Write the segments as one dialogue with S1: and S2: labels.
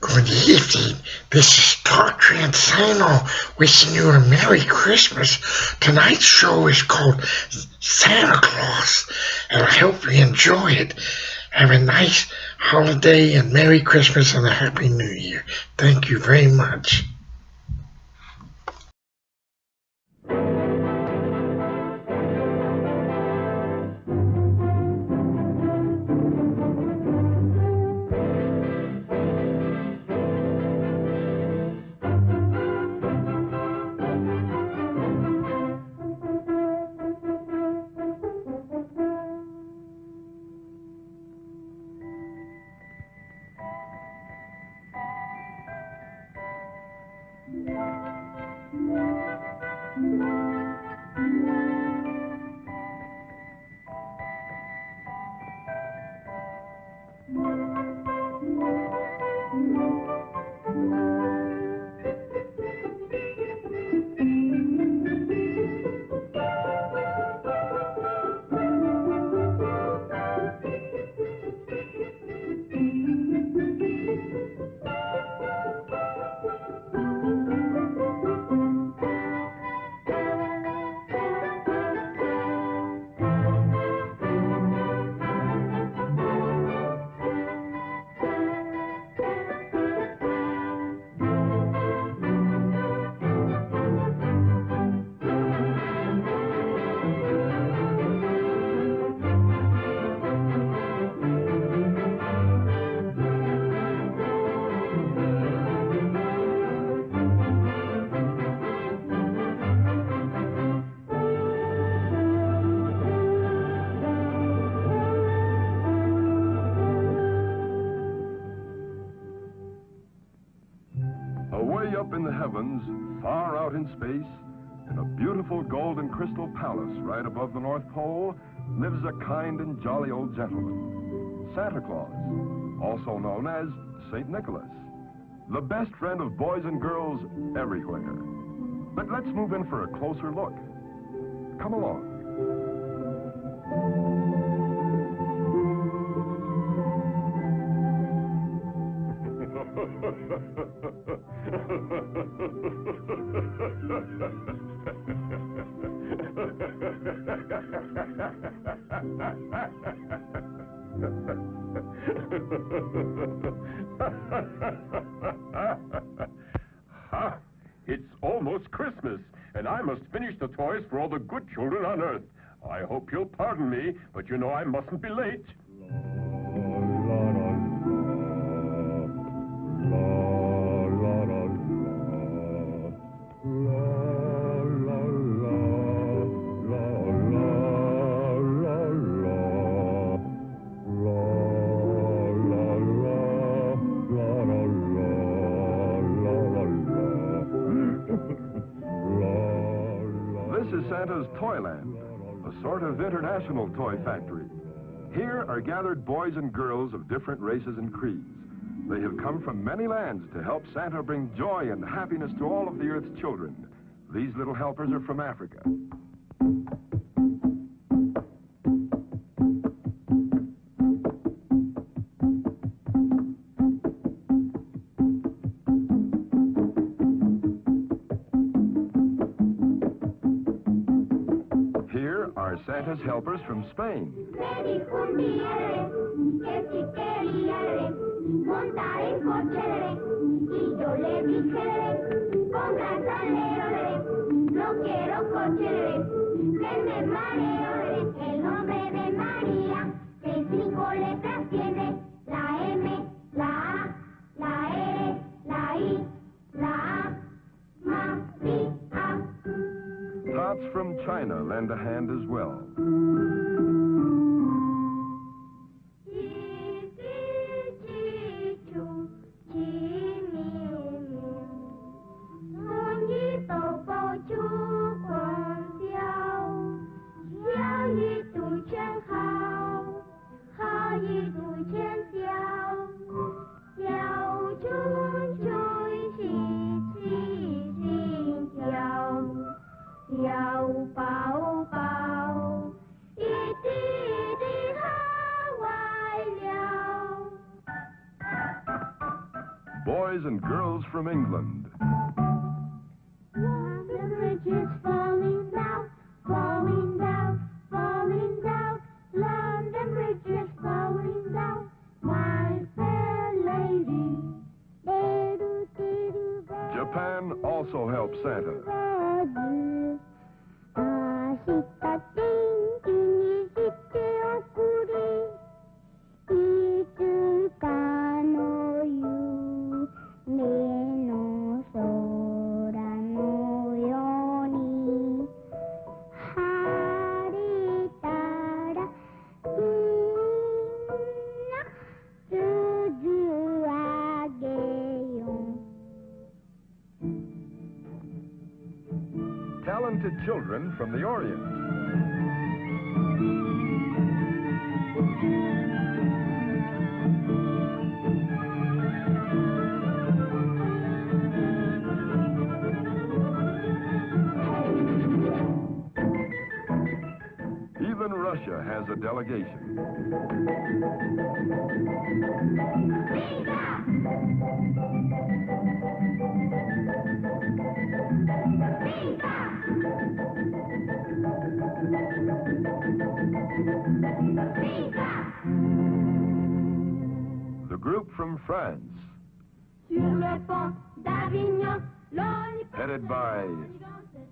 S1: Good evening. This is Dr. Insano wishing you a Merry Christmas. Tonight's show is called Santa Claus, and I hope you enjoy it. Have a nice holiday and Merry Christmas and a Happy New Year. Thank you very much.
S2: Away up in the heavens, far out in space, in a beautiful gold and crystal palace right above the North Pole, lives a kind and jolly old gentleman, Santa Claus, also known as St. Nicholas, the best friend of boys and girls everywhere. But let's move in for a closer look. Come along. Ha! It's almost Christmas, and I must finish the toys for all the good children on Earth. I hope you'll pardon me, but you know I mustn't be late. This is Santa's Toyland, a sort of international toy factory. Here are gathered boys and girls of different races and creeds. They have come from many lands to help Santa bring joy and happiness to all of the Earth's children. These little helpers are from Africa. Here are Santa's helpers from Spain. Tots from China lend a hand as well. boys and girls from England.
S3: London Bridge is falling down, falling down, falling down. London Bridge is falling down, my fair lady.
S2: Japan also helps Santa. Talented children from the Orient. Even Russia has a delegation. The group from France, headed by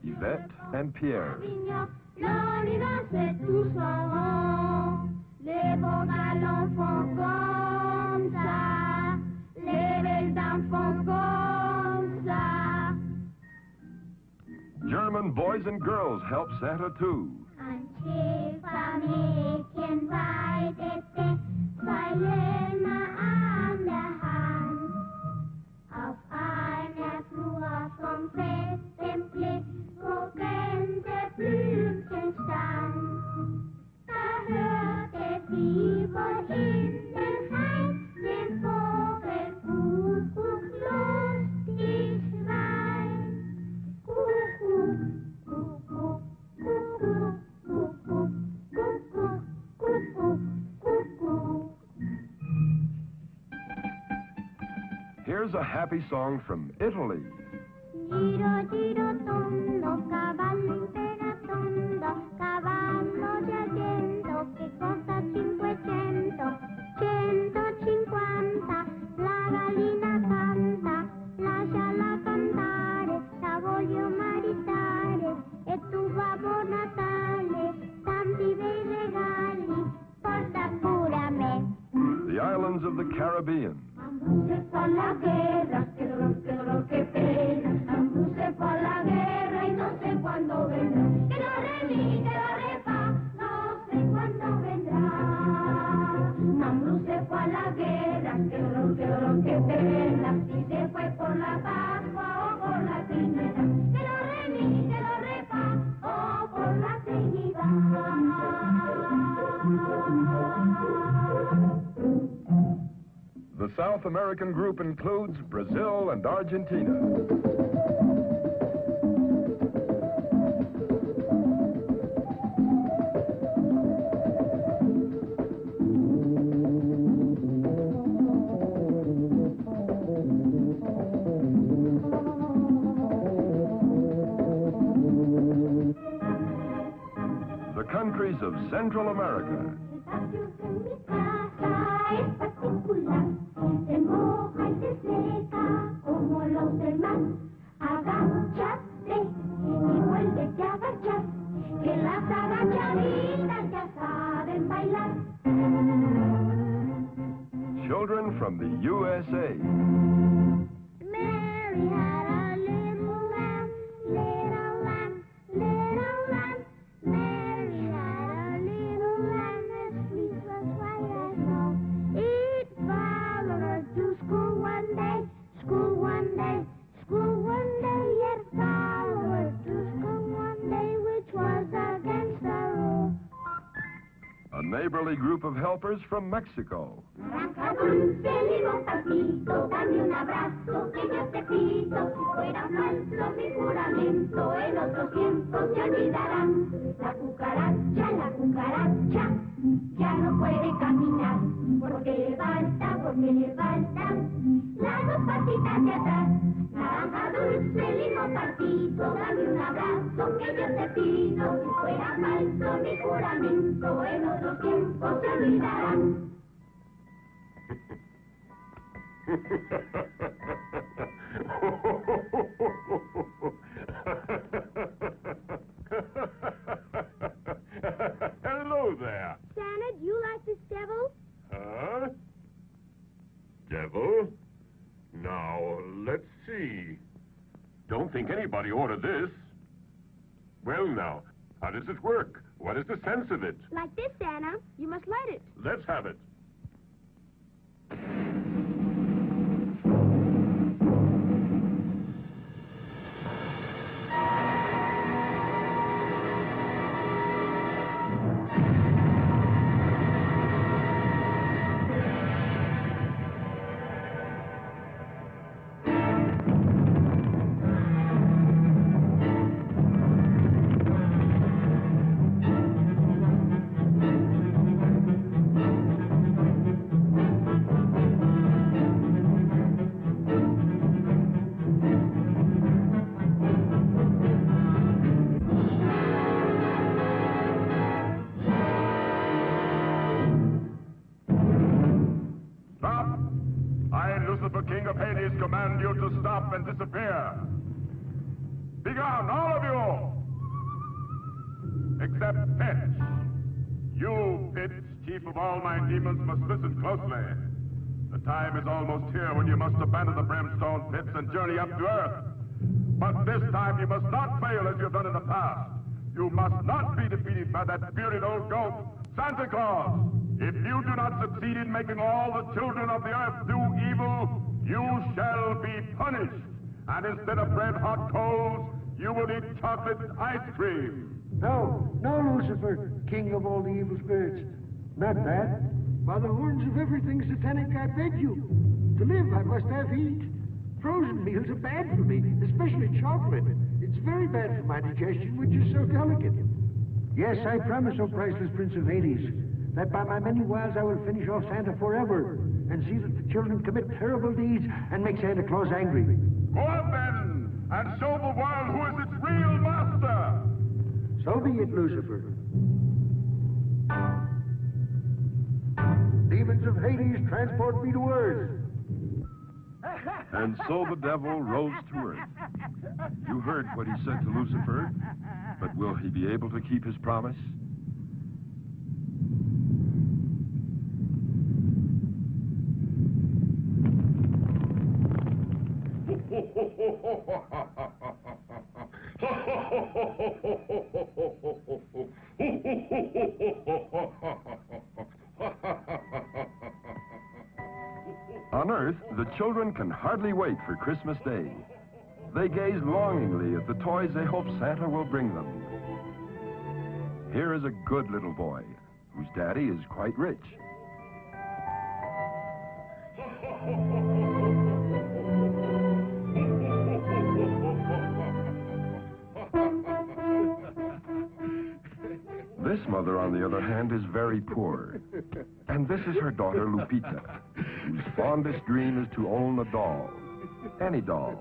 S2: Yvette and Pierre. German boys and girls help Santa too. Here's a happy song from Italy.
S3: Giro, giro, tondo, cavallo imperatondo, cavallo di argento, che costa 500, 150, la gallina canta, lasciala cantare, la voglio maritare, e tu Babbo Natale, tanti bei regali, porta pure a me.
S2: The islands of the Caribbean.
S3: Se fa la guerra, qué dolor, qué pena. Mambrú se fue a la guerra y no sé cuándo vendrá. Que lo re mi, que lo re fa, no sé cuándo vendrá. Mambrú se fue a la guerra, qué dolor, qué pena. Si se fue por la Pascua o por la Trinidad. Que lo re mi, que lo re fa, o por la Trinidad.
S2: The South American group includes Brazil and Argentina. The countries of Central America.
S3: Se moja y se seca como los demás. Agáchate y vuélvete a agachar, que las agachaditas ya saben bailar.
S2: Children from the USA.
S3: Mary had a little lamb, little lamb, little lamb. Mary had a little lamb, as sweet as white as snow. It followed her to school one day, school one day, school one day. It followed her to school one day, which was against the rule.
S2: A neighborly group of helpers from Mexico.
S3: Rancadón, peligro palpito, dame un abrazo que yo te pido. Si fuera falso mi juramento, en otros tiempos se olvidarán. La cucaracha, ya no puede caminar, porque levanta las dos patitas. abrazo que yo te pido, fuera falso mi juramento, en otros tiempos se olvidarán.
S2: Hello there.
S4: Santa, do you like this devil?
S2: Huh? Devil? Now, let's see. Don't think anybody ordered this. Well, now, how does it work? What is the sense of it?
S4: Like this, Santa. You must light it.
S2: Let's have it. King of Hades, command you to stop and disappear. Be gone, all of you! Except Pitch. You, Pitch, chief of all my demons, must listen closely. The time is almost here when you must abandon the brimstone pits and journey up to Earth. But this time you must not fail as you've done in the past. You must not be defeated by that spirited old goat, Santa Claus. If you do not succeed in making all the children of the earth do evil, you shall be punished. And instead of red-hot coals, you will eat chocolate ice cream.
S5: No, Lucifer, king of all the evil spirits. Not that. By the horns of everything satanic, I beg you. To live, I must have heat. Frozen meals are bad for me, especially chocolate. It's very bad for my digestion, which is so delicate. Yes, I promise, O priceless Prince of Hades, that by my many wiles I will finish off Santa forever and see that the children commit terrible deeds and make Santa Claus angry.
S2: Go on then, and show the world who is its real master.
S5: So be it, Lucifer. Demons of Hades, transport me to Earth.
S2: And so the devil rose to earth. You heard what he said to Lucifer, but will he be able to keep his promise? On Earth, the children can hardly wait for Christmas Day. They gaze longingly at the toys they hope Santa will bring them. Here is a good little boy, whose daddy is quite rich. This mother, on the other hand, is very poor. And this is her daughter, Lupita, whose fondest dream is to own a doll. Any doll.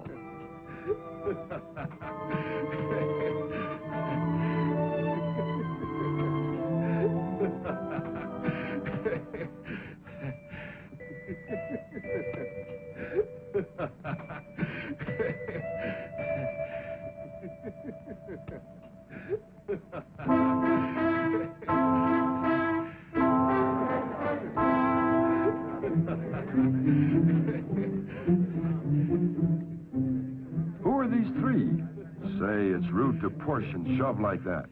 S2: Who are these three? Say, it's rude to push and shove like that.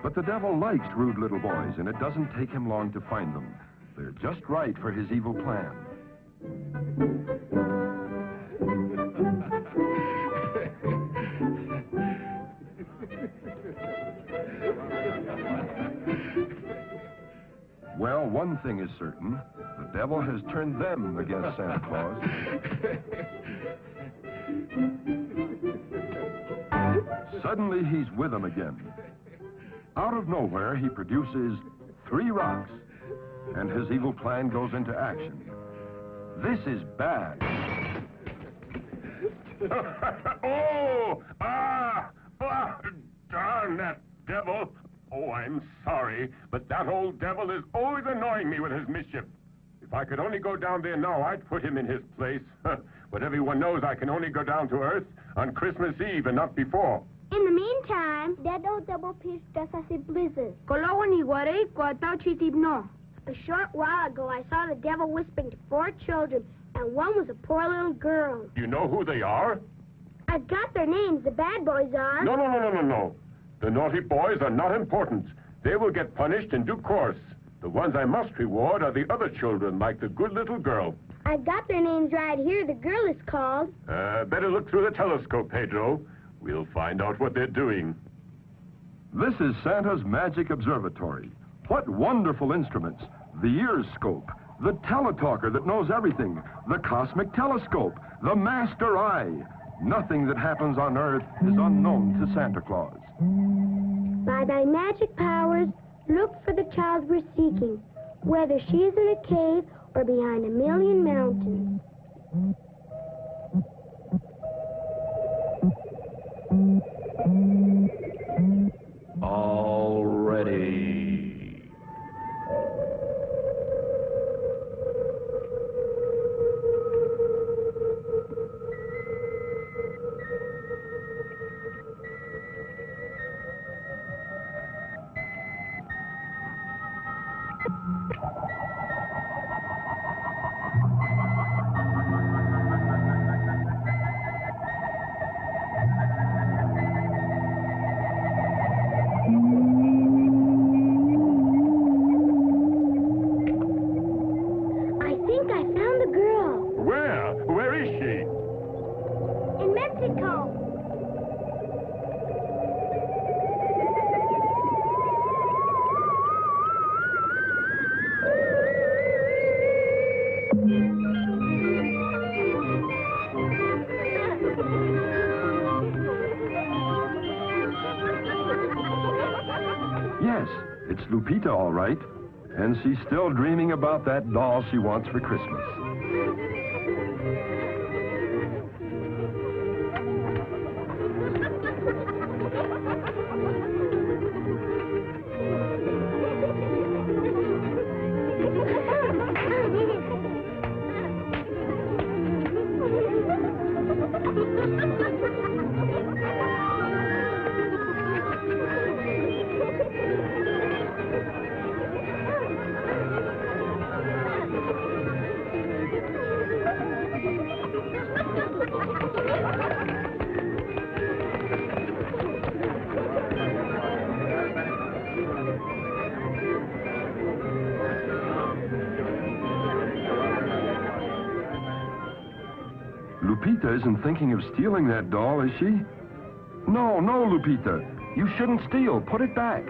S2: But the devil likes rude little boys, and it doesn't take him long to find them. They're just right for his evil plan. Well, one thing is certain. The devil has turned them against Santa Claus. Suddenly, he's with them again. Out of nowhere, he produces 3 rocks, and his evil plan goes into action. This is bad. Oh! Ah! Ah! devil? Oh, I'm sorry, but that old devil is always annoying me with his mischief. If I could only go down there now, I'd put him in his place. But everyone knows I can only go down to Earth on Christmas Eve and not before.
S4: In the meantime,
S3: That old devil pitched us a blizzard.
S4: a short while ago, I saw the devil whispering to 4 children, and one was a poor little girl.
S2: You know who they are?
S4: I've got their names. The bad boys are.
S2: No. The naughty boys are not important. They will get punished in due course. The ones I must reward are the other children, like the good little girl.
S4: I've got their names right here. The girl is called...
S2: Better look through the telescope, Pedro. We'll find out what they're doing.
S6: This is Santa's Magic Observatory. What wonderful instruments. The ear scope, the teletalker that knows everything, the cosmic telescope, the master eye. Nothing that happens on Earth is unknown to Santa Claus.
S4: By thy magic powers, look for the child we're seeking, whether she is in a cave or behind a million mountains.
S7: All ready.
S4: I think I found the girl.
S2: Where? Where is she?
S4: In Mexico.
S6: Yes, it's Lupita, all right. And she's still dreaming about that doll she wants for Christmas. Lupita isn't thinking of stealing that doll, is she? No, Lupita. You shouldn't steal. Put it back.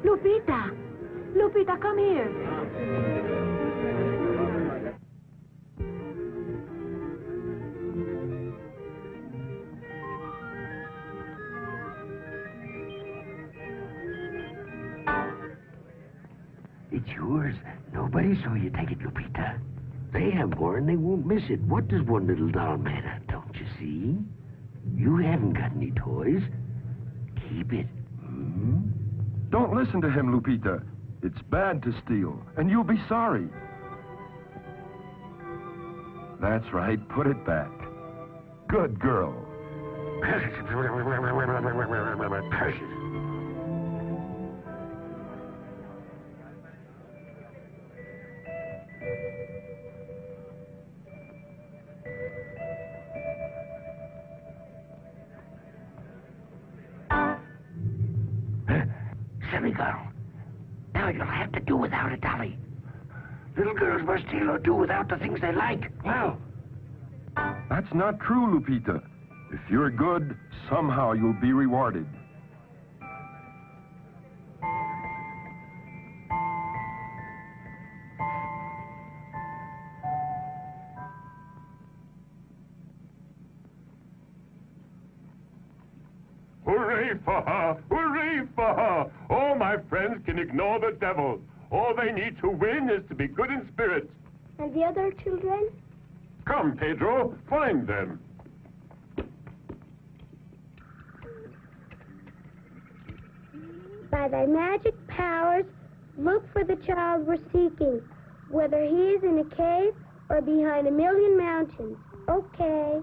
S8: Lupita! Lupita, come here.
S5: It's yours. Nobody saw you take it, Lupita. They have more and they won't miss it. What does one little doll matter, don't you see? You haven't got any toys. Keep it. Hmm?
S6: Don't listen to him, Lupita. It's bad to steal, and you'll be sorry. That's right. Put it back. Good girl.
S5: Silly girl. Now you'll have to do without a dolly. Little girls must steal or do without the things they like. Well,
S6: That's not true, Lupita. If you're good, somehow you'll be rewarded.
S2: Hooray for her! Hooray for her! All my friends can ignore the devil. All they need to win is to be good in spirit.
S4: And the other children?
S2: Come, Pedro, find them.
S4: By thy magic powers, look for the child we're seeking, whether he is in a cave or behind a million mountains. Okay.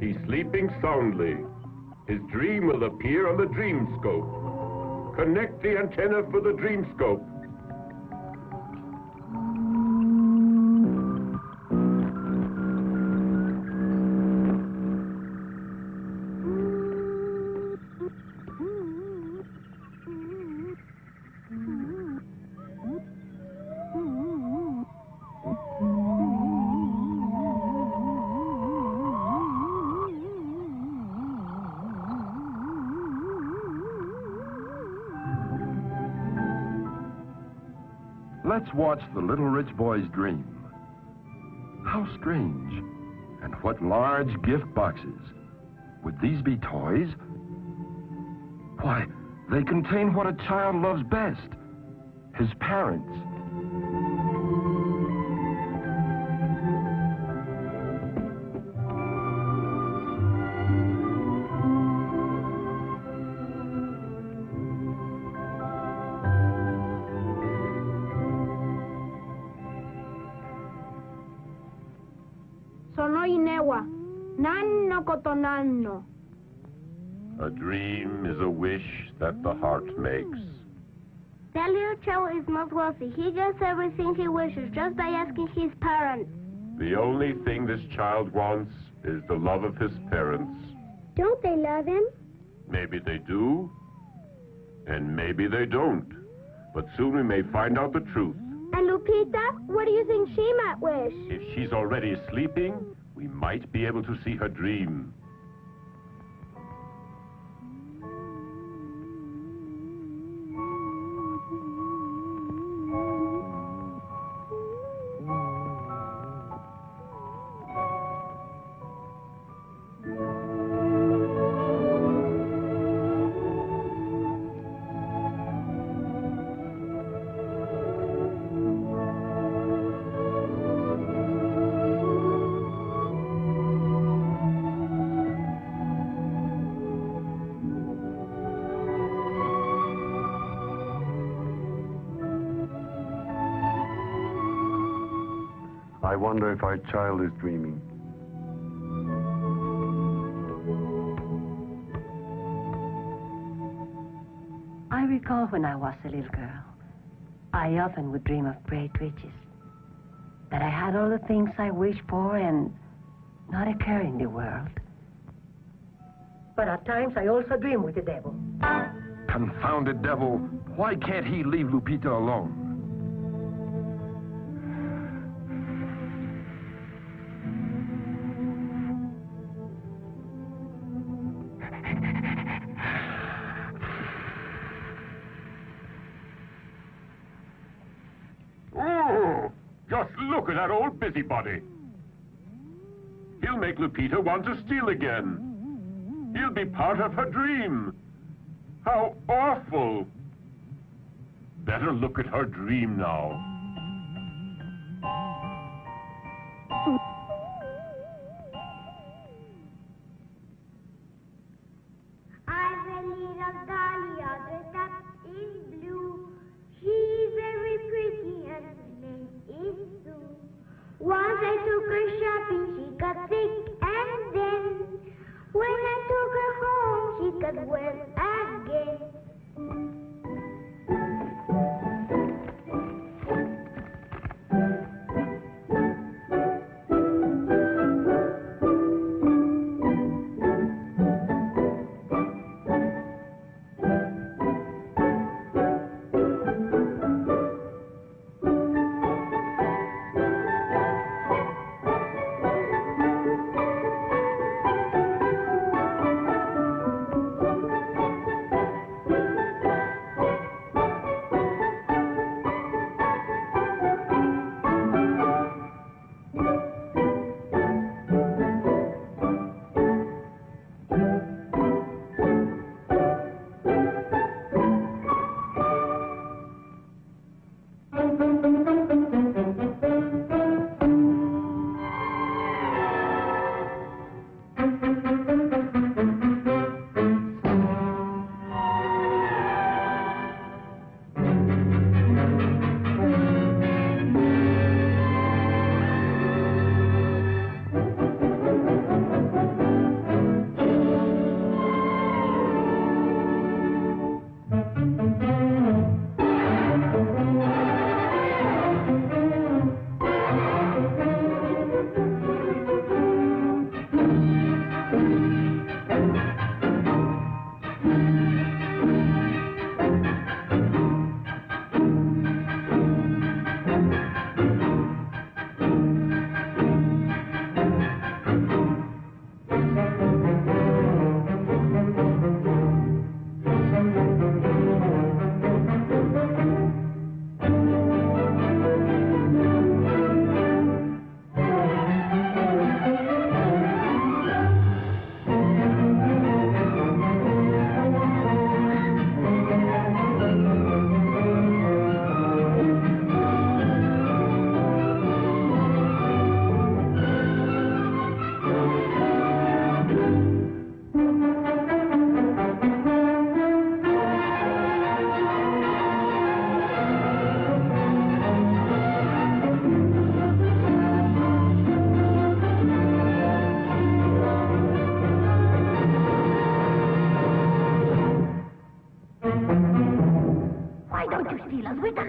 S6: He's sleeping soundly. His dream will appear on the dream scope. Connect the antenna for the dream scope. Let's watch the little rich boy's dream. How strange. And what large gift boxes. Would these be toys? Why, they contain what a child loves best. His parents. A dream is a wish that the heart makes.
S4: That little child is not wealthy. He gets everything he wishes just by asking his parents.
S6: The only thing this child wants is the love of his parents.
S4: Don't they love him?
S6: Maybe they do, and maybe they don't. But soon we may find out the truth.
S4: And Lupita, what do you think she might wish?
S6: If she's already sleeping, we might be able to see her dream.
S2: I wonder if our child is dreaming.
S8: I recall when I was a little girl, I often would dream of great riches. That I had all the things I wished for and not a care in the world. But at times I also dream with the devil.
S6: Confounded devil. Why can't he leave Lupita alone? Just look at that old busybody. He'll make Lupita want to steal again. He'll be part of her dream. How awful. Better look at her dream now.
S4: I'm a little dahlia dressed up in blue. She's very pretty and her name is Sue. Once I took her shopping, she got sick, and then when I took her home, she got well again.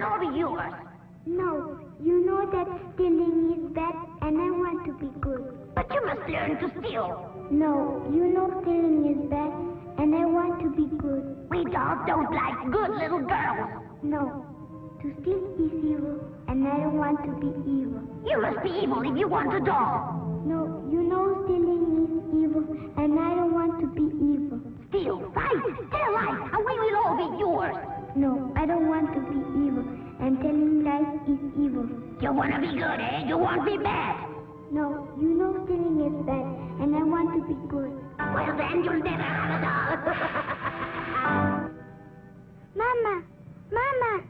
S4: all be yours.
S3: No, you know that stealing is bad, and I want to be good.
S4: But you must learn to steal.
S3: No, you know stealing is bad, and I want to be good.
S4: We dolls don't like good little girls.
S3: No, to steal is evil, and I don't want to be evil.
S4: You must be evil if you want a doll.
S3: No, you know stealing is evil, and I don't want to be evil.
S4: Steal, fight, tell lies, and we will all be yours.
S3: No, I don't want to be evil, and telling lies is evil.
S4: You want to be good, eh? You want to be bad.
S3: No, you know stealing is bad, and I want to be good.
S4: Well, then you'll never have a doll.
S3: Mama! Mama!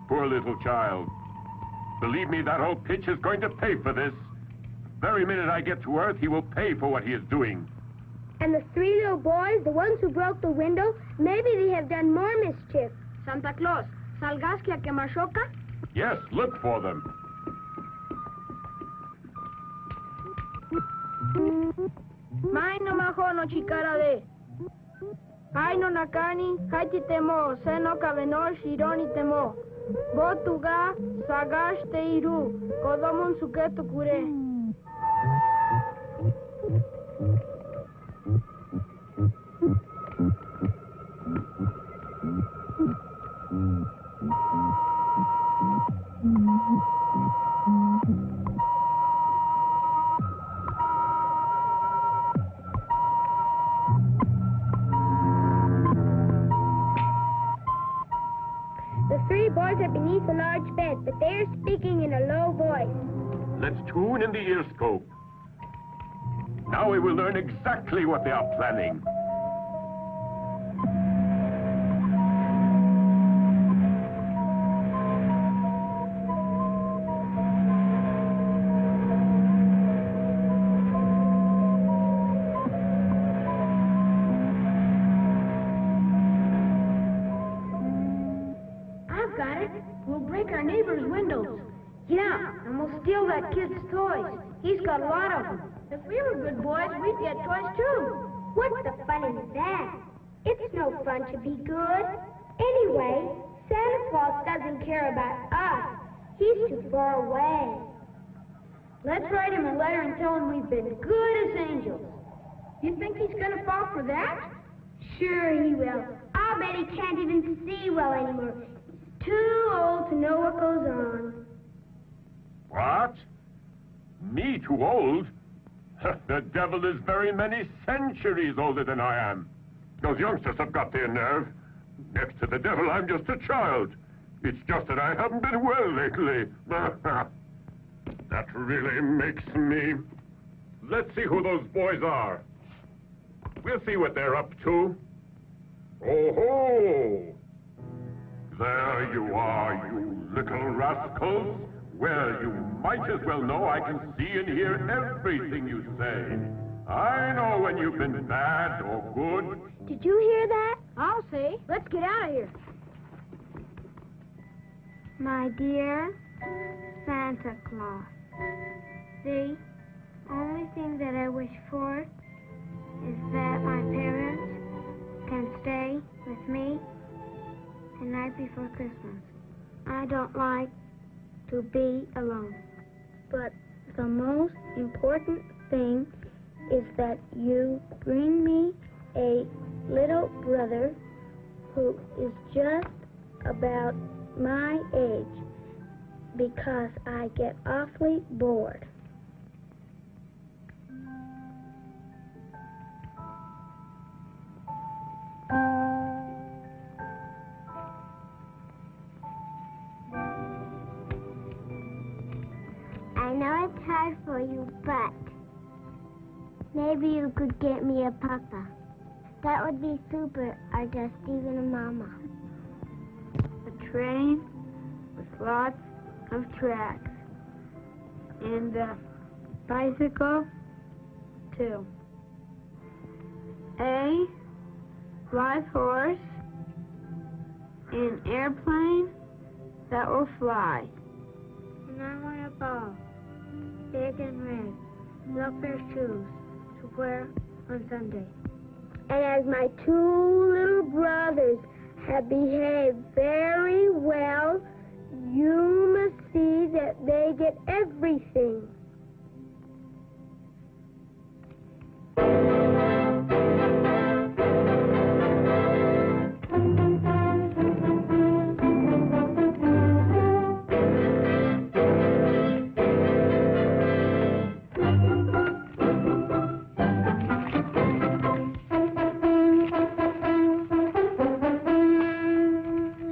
S6: Poor little child. Believe me, that old pitch is going to pay for this. Very minute I get to Earth, he will pay for what he is doing.
S7: And the three little boys, the ones who broke the window, maybe they have done more mischief. Santa Claus, salgas que a quemashoka?
S6: Yes, look for them.
S7: Mai no majo no chikara de. Ai no nakani, haiti temo, seno kabeno, shironi temo. Botuga, sagash te iru, kodomon suketo kure. The three boys are beneath a large bed, but they are speaking in a low voice.
S6: Let's tune in the ear scope. Now we will learn exactly what they are planning.
S7: I've got it. We'll break our neighbor's windows. Yeah, and we'll steal that kid's toys. He's got a lot of them. If we were good boys, we'd get toys too.
S3: What's the fun in that? It's no fun to be good. Anyway, Santa Claus doesn't care about us. He's too far away.
S7: Let's write him a letter and tell him we've been good as angels. You think he's gonna fall for that?
S3: Sure he will. I'll bet he can't even see well anymore. He's too old to know what goes on.
S6: What? Me too old? The devil is very many centuries older than I am. Those youngsters have got their nerve. Next to the devil, I'm just a child. It's just that I haven't been well lately. That really makes me... Let's see who those boys are. We'll see what they're up to. Oh-ho! There you are, you little rascals. Well, you might as well know I can see and hear everything you say. I know when you've been bad or good.
S7: Did you hear that? I'll see. Let's get out of here.
S3: My dear Santa Claus, the only thing that I wish for is that my parents can stay with me the night before Christmas. I don't like to be alone. But the most important thing is that you bring me a little brother who is just about my age, because I get awfully bored. I know it's hard for you, but maybe you could get me a papa. That would be super, or just even a mama.
S7: A train with lots of tracks. And a bicycle, too. A live horse. An airplane that will fly.
S3: And I want a ball, big and red, leather shoes to wear
S7: on Sunday.
S4: And as my two little brothers have behaved very well, you must see that they get everything.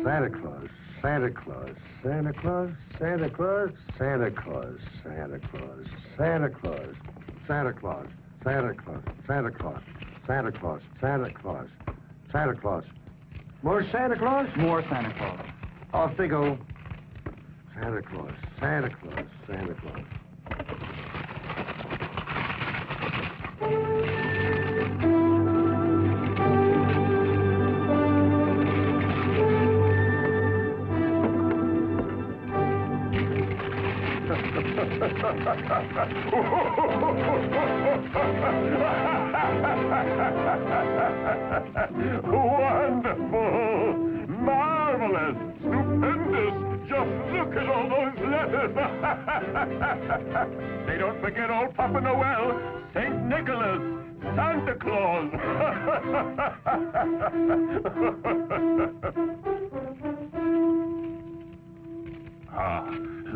S5: Santa Claus, Santa Claus, Santa Claus, Santa Claus, Santa Claus, Santa Claus, Santa Claus, Santa Claus, Santa Claus, Santa Claus, Santa Claus, Santa Claus, Santa Claus. More Santa Claus?
S9: More Santa Claus.
S5: Off they go. Santa Claus, Santa Claus, Santa Claus.
S6: Wonderful! Marvelous! Stupendous! Just look at all those letters! They don't forget old Papa Noel, St. Nicholas, Santa Claus!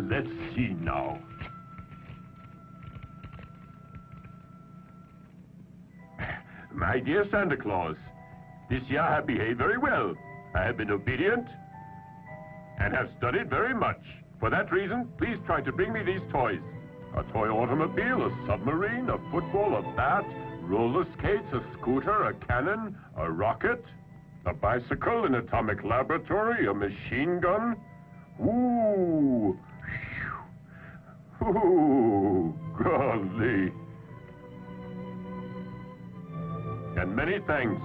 S6: Let's see now. My dear Santa Claus, this year I have behaved very well. I have been obedient and have studied very much. For that reason, please try to bring me these toys. A toy automobile, a submarine, a football, a bat, roller skates, a scooter, a cannon, a rocket, a bicycle, an atomic laboratory, a machine gun. Ooh! Ooh! Golly! And many thanks.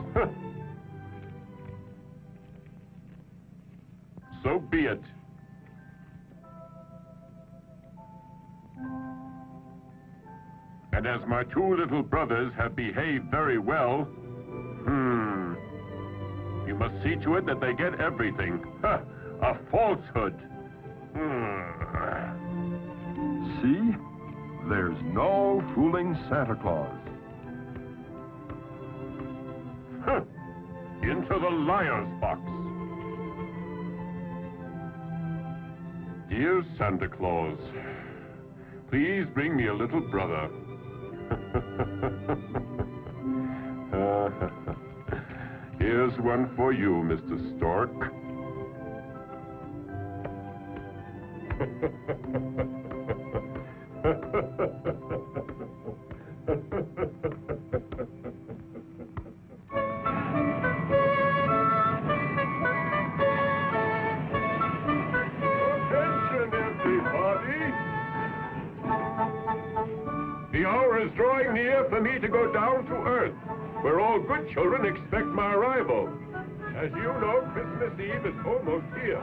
S6: So be it. And as my two little brothers have behaved very well, you must see to it that they get everything. A falsehood.
S2: See? There's no fooling Santa Claus.
S6: Into the liar's box. Dear Santa Claus, please bring me a little brother. Here's one for you, Mr. Stork. The hour is drawing near for me to go down to Earth, where all good children expect my arrival. As you know, Christmas Eve is almost here,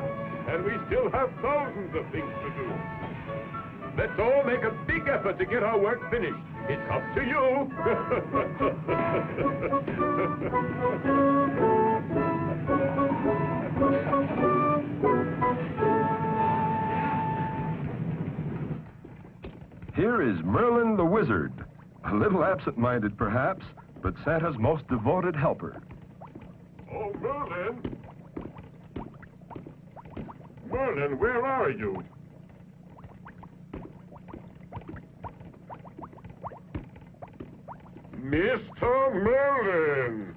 S6: and we still have thousands of things to do. Let's all make a big effort to get our work finished. It's up to you.
S2: Here is Merlin the Wizard. A little absent-minded, perhaps, but Santa's most devoted helper.
S6: Oh, Merlin! Merlin, where are you? Mr. Merlin!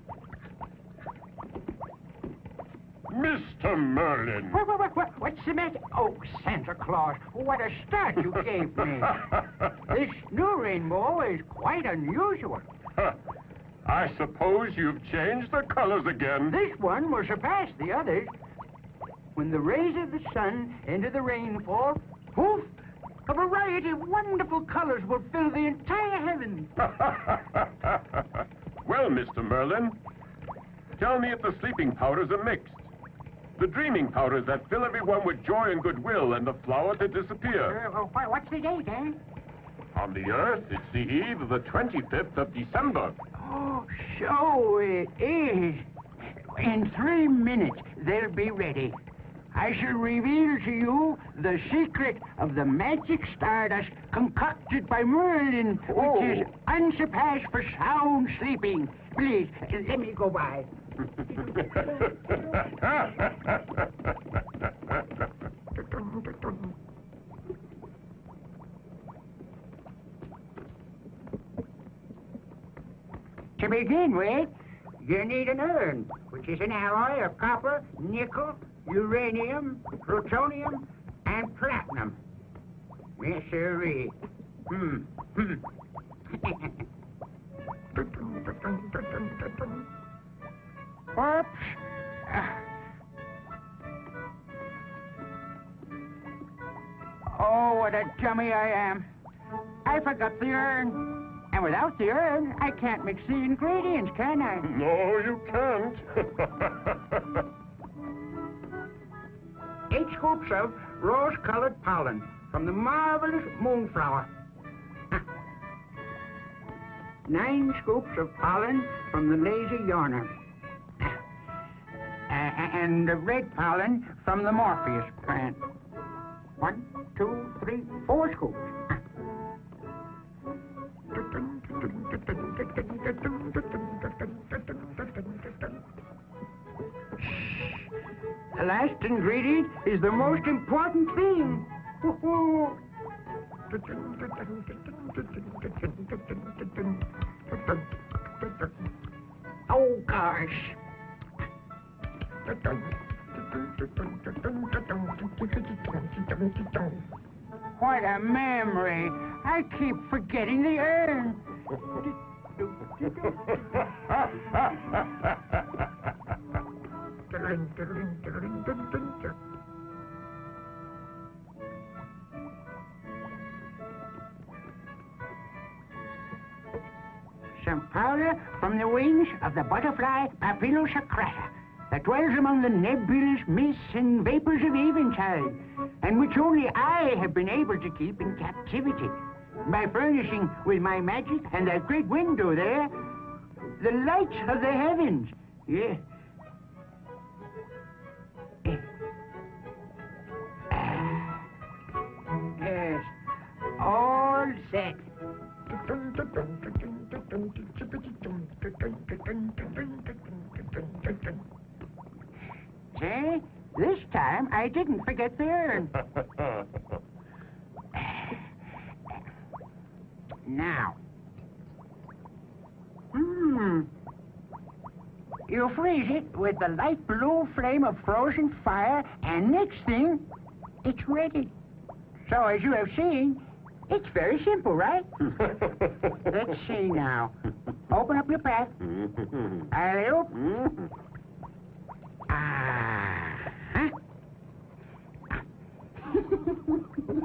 S6: Mr. Merlin!
S10: What's the matter? Oh, Santa Claus, what a start you gave me. This new rainbow is quite unusual.
S6: I suppose you've changed the colors again.
S10: This one will surpass the others. When the rays of the sun enter the rainfall, poof, a variety of wonderful colors will fill the entire heavens.
S6: Well, Mr. Merlin, tell me if the sleeping powders are mixed. The dreaming powders that fill everyone with joy and goodwill, and the flowers that disappear.
S10: What's the date, eh?
S6: On the Earth, it's the eve of the 25th of December.
S10: Oh, so it is. In 3 minutes, they'll be ready. I shall reveal to you the secret of the magic stardust concocted by Merlin, which is unsurpassed for sound sleeping. Please, let me go by. To begin with, you need an urn, which is an alloy of copper, nickel, uranium, plutonium, and platinum. Yes, sirree. Oops. Oh, what a dummy I am. I forgot the urn. And without the urn, I can't mix the ingredients, can I?
S6: No, you can't.
S10: 8 scoops of rose-colored pollen from the marvelous moonflower. 9 scoops of pollen from the lazy yawner. And the red pollen from the Morpheus plant. 1, 2, 3, 4 scoops. The last ingredient is the most important thing. Oh, gosh. What a memory. I keep forgetting the urn. Some powder from the wings of the butterfly Papillosacrata that dwells among the nebulous mists and vapors of eventide, and which only I have been able to keep in captivity by furnishing with my magic and that great window there the lights of the heavens. Yeah. Yes. All set. See? This time I didn't forget the urn. Now. You freeze it with the light blue flame of frozen fire, and next thing, it's ready. So as you have seen, it's very simple, right? Let's see now. Open up your pack. Alley-oop.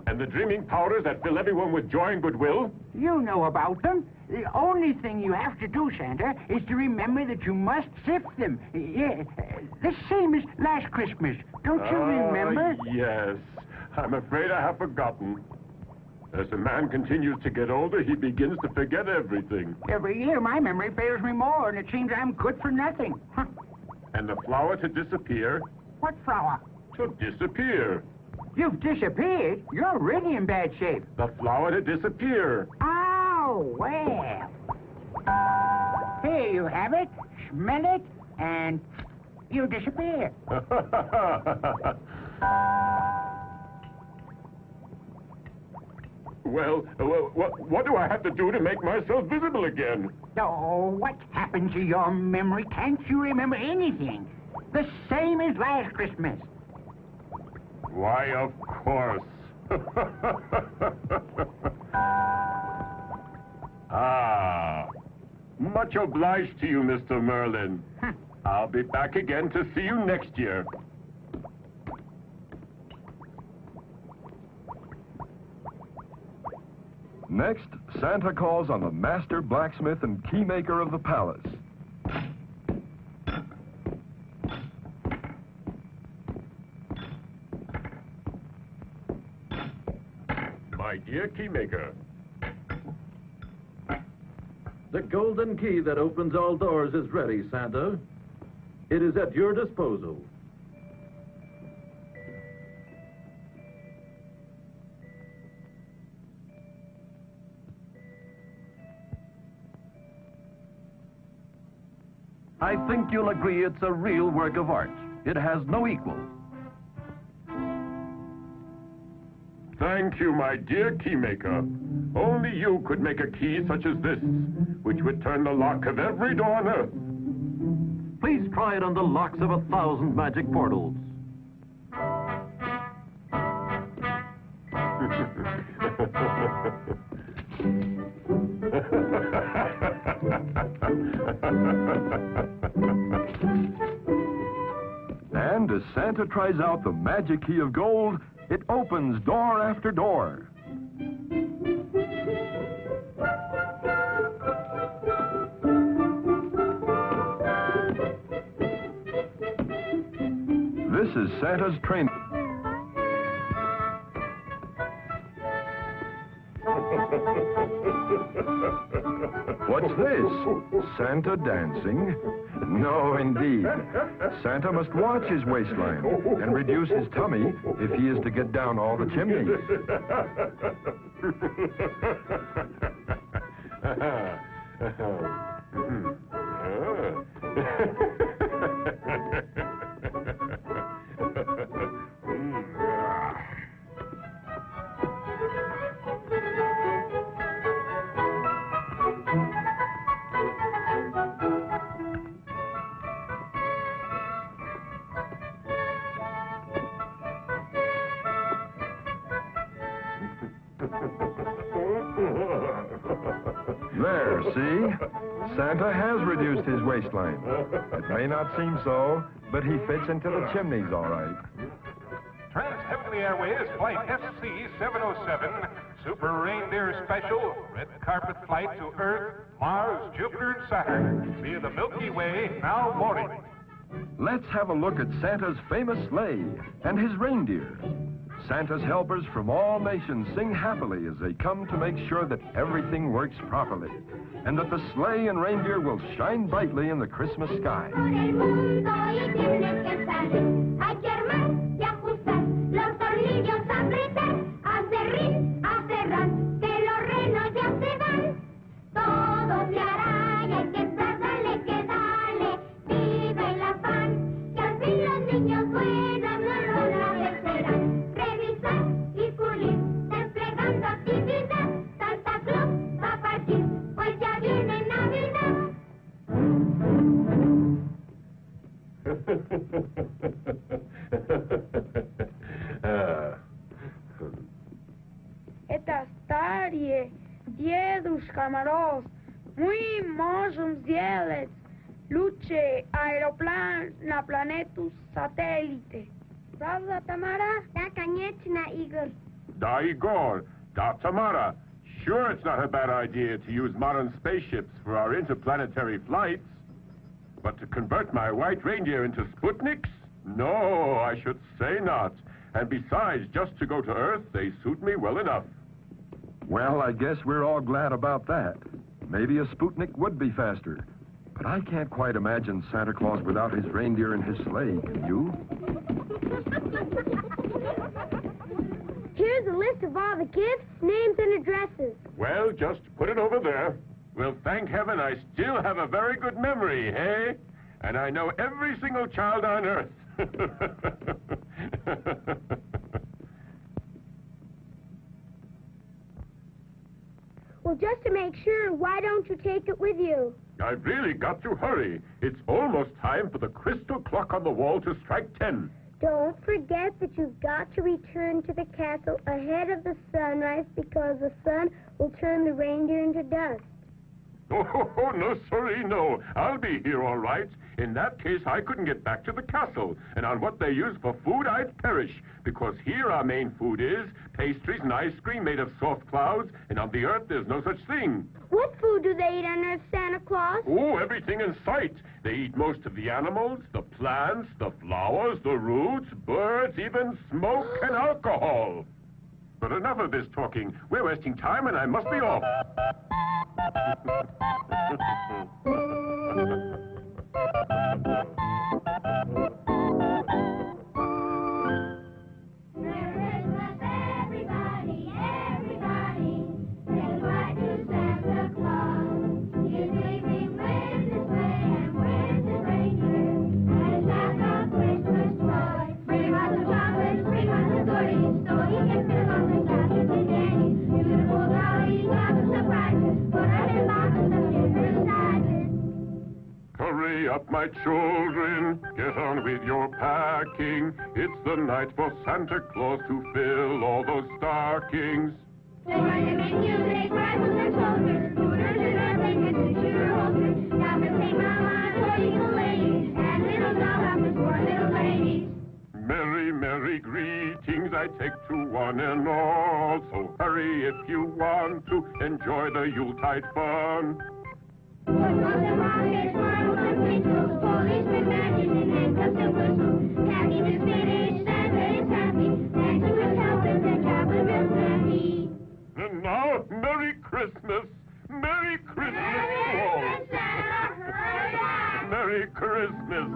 S6: And the dreaming powders that fill everyone with joy and goodwill?
S10: You know about them. The only thing you have to do, Santa, is to remember that you must sift them. Yeah, the same as last Christmas. Don't you remember?
S6: Yes. I'm afraid I have forgotten. As a man continues to get older, he begins to forget everything.
S10: Every year, my memory fails me more, and it seems I'm good for nothing. Huh.
S6: And the flower to disappear?
S10: What flower?
S6: To disappear.
S10: You've disappeared? You're really in bad shape.
S6: The flower to disappear.
S10: Oh, well. Here you have it. Smell it, and you disappear.
S6: Well, what do I have to do to make myself visible again?
S10: Oh, what happened to your memory? Can't you remember anything? The same as last Christmas.
S6: Why, of course. Much obliged to you, Mr. Merlin. I'll be back again to see you next year.
S2: Next, Santa calls on the master blacksmith and keymaker of the palace.
S6: My dear keymaker,
S9: The golden key that opens all doors is ready, Santa. It is at your disposal. I think you'll agree it's a real work of art. It has no equal.
S6: Thank you, my dear keymaker. Only you could make a key such as this, which would turn the lock of every door on Earth.
S9: Please try it on the locks of 1,000 magic portals.
S6: And as Santa tries out the magic key of gold, it opens door after door. This is Santa's train. What's this? Santa dancing? No, indeed. Santa must watch his waistline and reduce his tummy if he is to get down all the chimneys. There, see? Santa has reduced his waistline. It may not seem so, but he fits into the chimneys all right.
S11: Trans-Heavenly Airways Flight SC-707, Super Reindeer Special, red carpet flight to Earth, Mars, Jupiter, and Saturn, via the Milky Way, now boarding.
S6: Let's have a look at Santa's famous sleigh and his reindeer. Santa's helpers from all nations sing happily as they come to make sure that everything works properly and that the sleigh and reindeer will shine brightly in the Christmas sky.
S7: Это старые дедушка Мороз, мы можем сделать лучший аэроплан на планету сателлите. Правда, Tamara?
S4: Да, конечно, Игорь.
S6: Da, Igor. Da, Tamara. Sure, it's not a bad idea to use modern spaceships for our interplanetary flights. But to convert my white reindeer into Sputniks? No, I should say not. And besides, just to go to Earth, they suit me well enough. Well, I guess we're all glad about that. Maybe a Sputnik would be faster. But I can't quite imagine Santa Claus without his reindeer and his sleigh, can you?
S4: Here's a list of all the gifts, names, and addresses.
S6: Well, just put it over there. Well, thank heaven I still have a very good memory, hey? And I know every single child on Earth.
S4: Well, just to make sure, why don't you take it with you?
S6: I've really got to hurry. It's almost time for the crystal clock on the wall to strike 10.
S4: Don't forget that you've got to return to the castle ahead of the sunrise because the sun will turn the reindeer into dust.
S6: Oh, no, sorry, no. I'll be here all right. In that case, I couldn't get back to the castle. And on what they use for food, I'd perish. Because here our main food is pastries and ice cream made of soft clouds. And on the Earth, there's no such thing.
S4: What food do they eat on Earth, Santa Claus?
S6: Oh, everything in sight. They eat most of the animals, the plants, the flowers, the roots, birds, even smoke and alcohol. But enough of this talking. We're wasting time and I must be off. Hurry up, my children. Get on with your packing. It's the night for Santa Claus to fill all those stockings. Merry, merry greetings I take to one and all. So hurry if you want to enjoy the Yuletide fun. And now, Merry Christmas! Merry Christmas to all! Merry Christmas!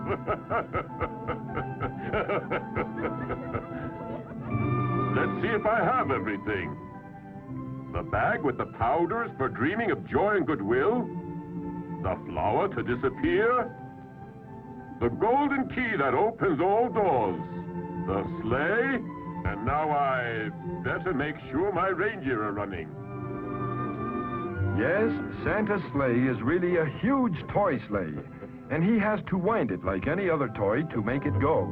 S6: Let's see if I have everything. The bag with the powders for dreaming of joy and goodwill. The flower to disappear. The golden key that opens all doors. The sleigh. And now I better make sure my reindeer are running.
S2: Yes, Santa's sleigh is really a huge toy sleigh, and he has to wind it like any other toy to make it go.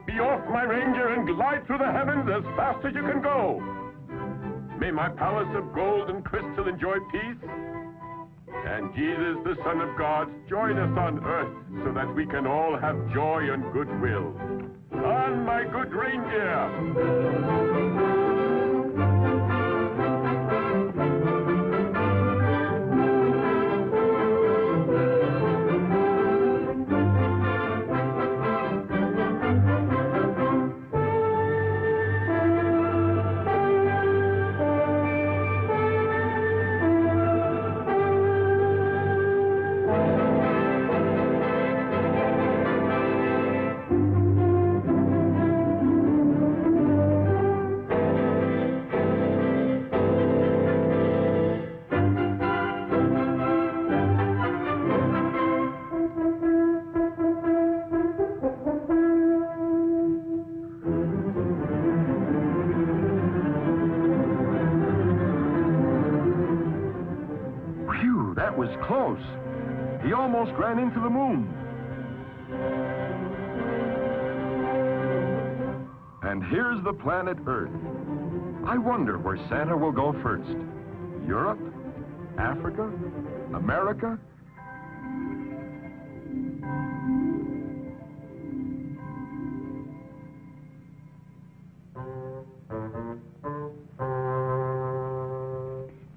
S6: Be off, my reindeer, and glide through the heavens as fast as you can go. May my palace of gold and crystal enjoy peace. And Jesus, the Son of God, join us on earth so that we can all have joy and goodwill. On, my good reindeer! Phew, that was close. He almost ran into the moon. And here's the planet Earth. I wonder where Santa will go first. Europe? Africa? America?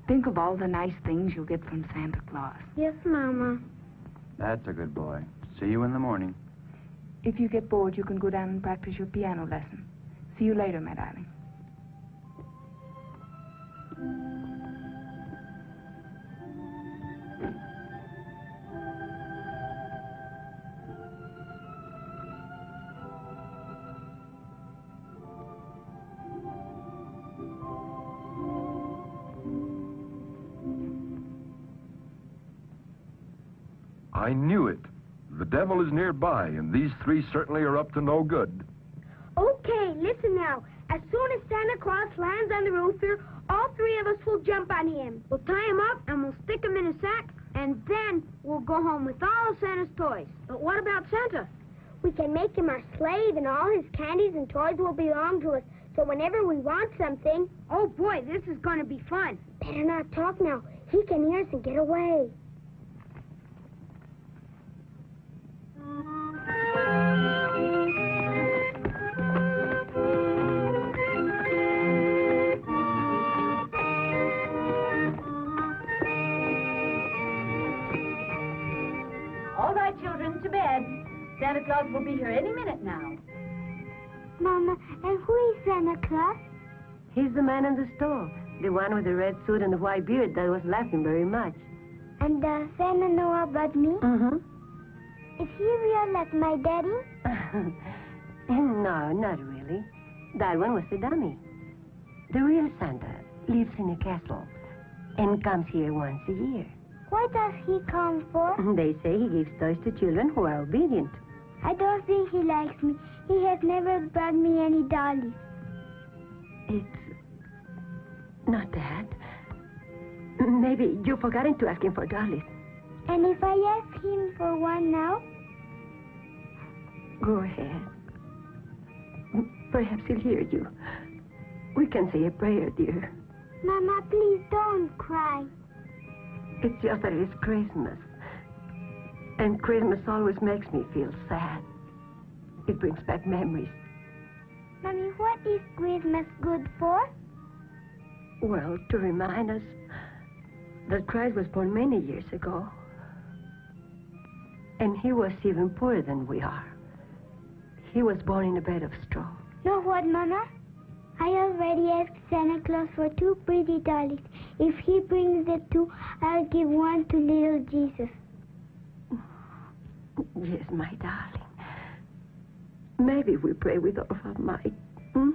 S12: Think of all the nice things you'll get from Santa Claus.
S7: Yes, Mama.
S13: That's a good boy. See you in the morning.
S12: If you get bored, you can go down and practice your piano lesson. See you later, my darling.
S6: I knew it. The devil is nearby, and these three certainly are up to no good.
S7: Okay, listen now. As soon as Santa Claus lands on the roof here, all three of us will jump on him. We'll tie him up and we'll stick him in a sack, and then we'll go home with all of Santa's toys. But what about Santa?
S4: We can make him our slave, and all his candies and toys will belong to us. So whenever we want something...
S7: Oh, boy, this is going to be fun.
S4: Better not talk now. He can hear us and get away.
S14: All right, children, to bed. Santa Claus will be here any minute now.
S4: Mama, and who is Santa Claus?
S8: He's the man in the store, the one with the red suit and the white beard that was laughing very much.
S4: And does Santa know about me?
S8: Mm-hmm.
S4: Is he real like my daddy?
S8: No, not really. That one was the dummy. The real Santa lives in a castle and comes here once a year.
S4: What does he come for?
S8: They say he gives toys to children who are obedient.
S4: I don't think he likes me. He has never brought me any dollies.
S8: It's not that. Maybe you've forgotten to ask him for dollies.
S4: And if I ask him for one now?
S8: Go ahead. Perhaps he'll hear you. We can say a prayer, dear.
S4: Mama, please don't cry.
S8: It's just that it's Christmas. And Christmas always makes me feel sad. It brings back memories.
S4: Mommy, what is Christmas good for?
S8: Well, to remind us that Christ was born many years ago. And he was even poorer than we are. He was born in a bed of straw.
S4: Know what, Mama? I already asked Santa Claus for 2 pretty dollies. If he brings the 2, I'll give one to little Jesus.
S8: Yes, my darling. Maybe we pray with all of our might. Hmm?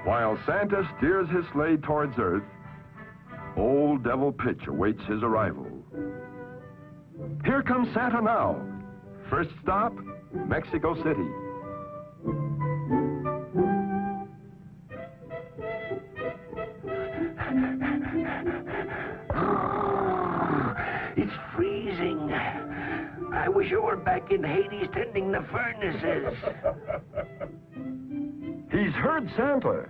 S6: While Santa steers his sleigh towards Earth, Old Devil Pitch awaits his arrival. Here comes Santa now. First stop, Mexico City.
S15: It's freezing. I wish I were back in Hades tending the furnaces.
S6: He's heard Santa.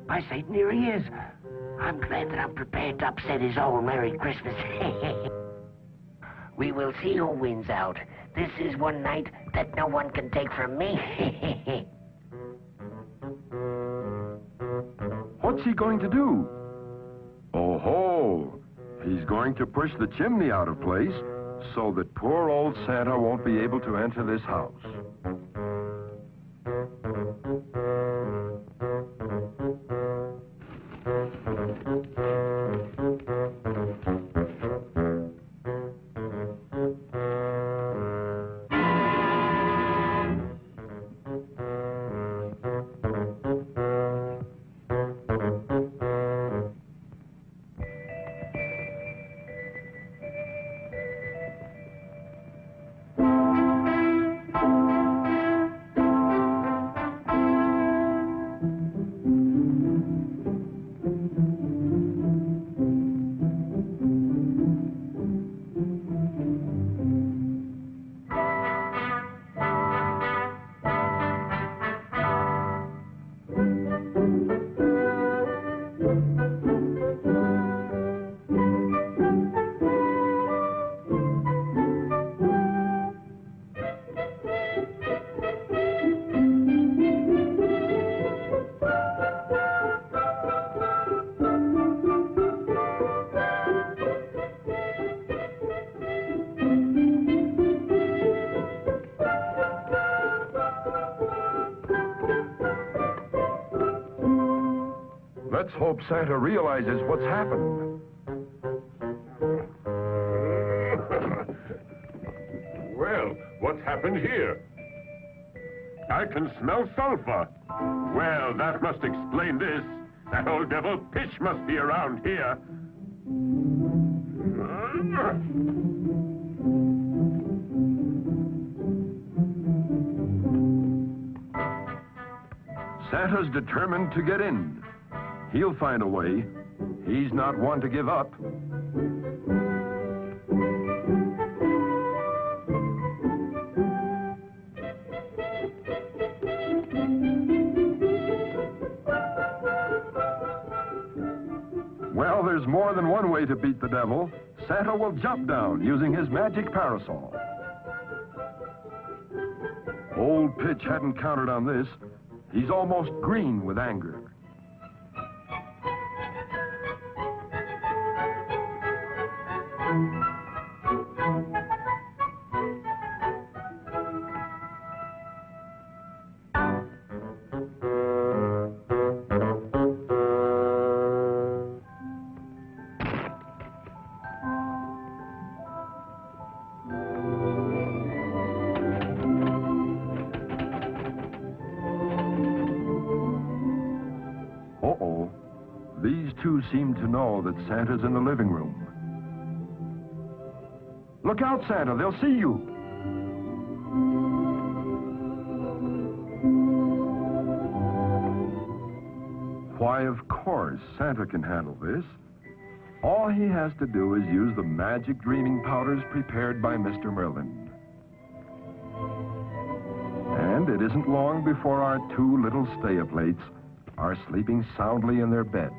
S15: By Satan, here he is. I'm glad that I'm prepared to upset his old Merry Christmas. We will see who wins out. This is one night that no one can take from me.
S6: What's he going to do? Oh-ho! He's going to push the chimney out of place so that poor old Santa won't be able to enter this house. Let's hope Santa realizes what's happened.
S2: Well, what's happened here? I can smell sulfur. Well, that must explain this. That old devil Pitch must be around here.
S6: Santa's determined to get in. He'll find a way. He's not one to give up. Well, there's more than one way to beat the devil. Santa will jump down using his magic parasol. Old Pitch hadn't counted on this. He's almost green with anger. Uh-oh. These two seem to know that Santa's in the living room. Look out, Santa. They'll see you. Why, of course, Santa can handle this. All he has to do is use the magic dreaming powders prepared by Mr. Merlin. And it isn't long before our two little stay-up-lates are sleeping soundly in their bed.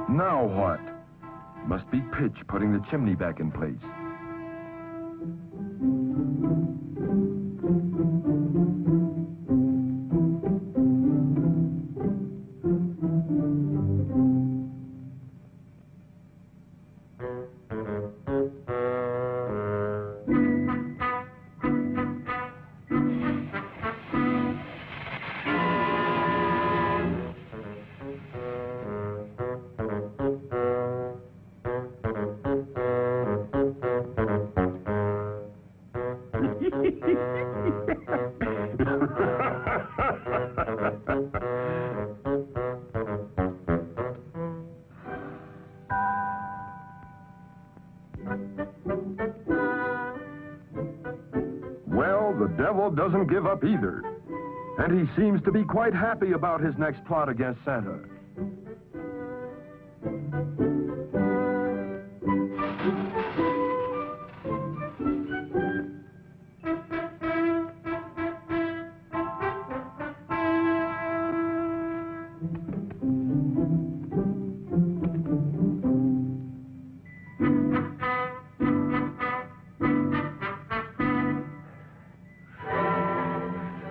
S6: Now what? Must be Pitch putting the chimney back in place. Well, the devil doesn't give up either. And he seems to be quite happy about his next plot against Santa.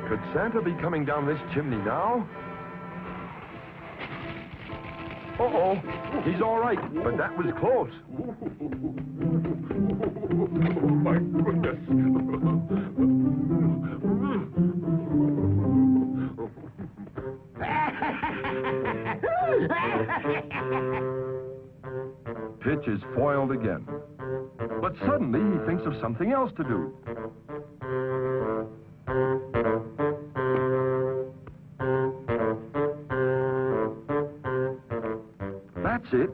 S6: Could Santa be coming down this chimney now? Uh-oh, he's all right, but that was close.
S2: Oh, my goodness.
S6: Pitch is foiled again. But suddenly he thinks of something else to do. That's it.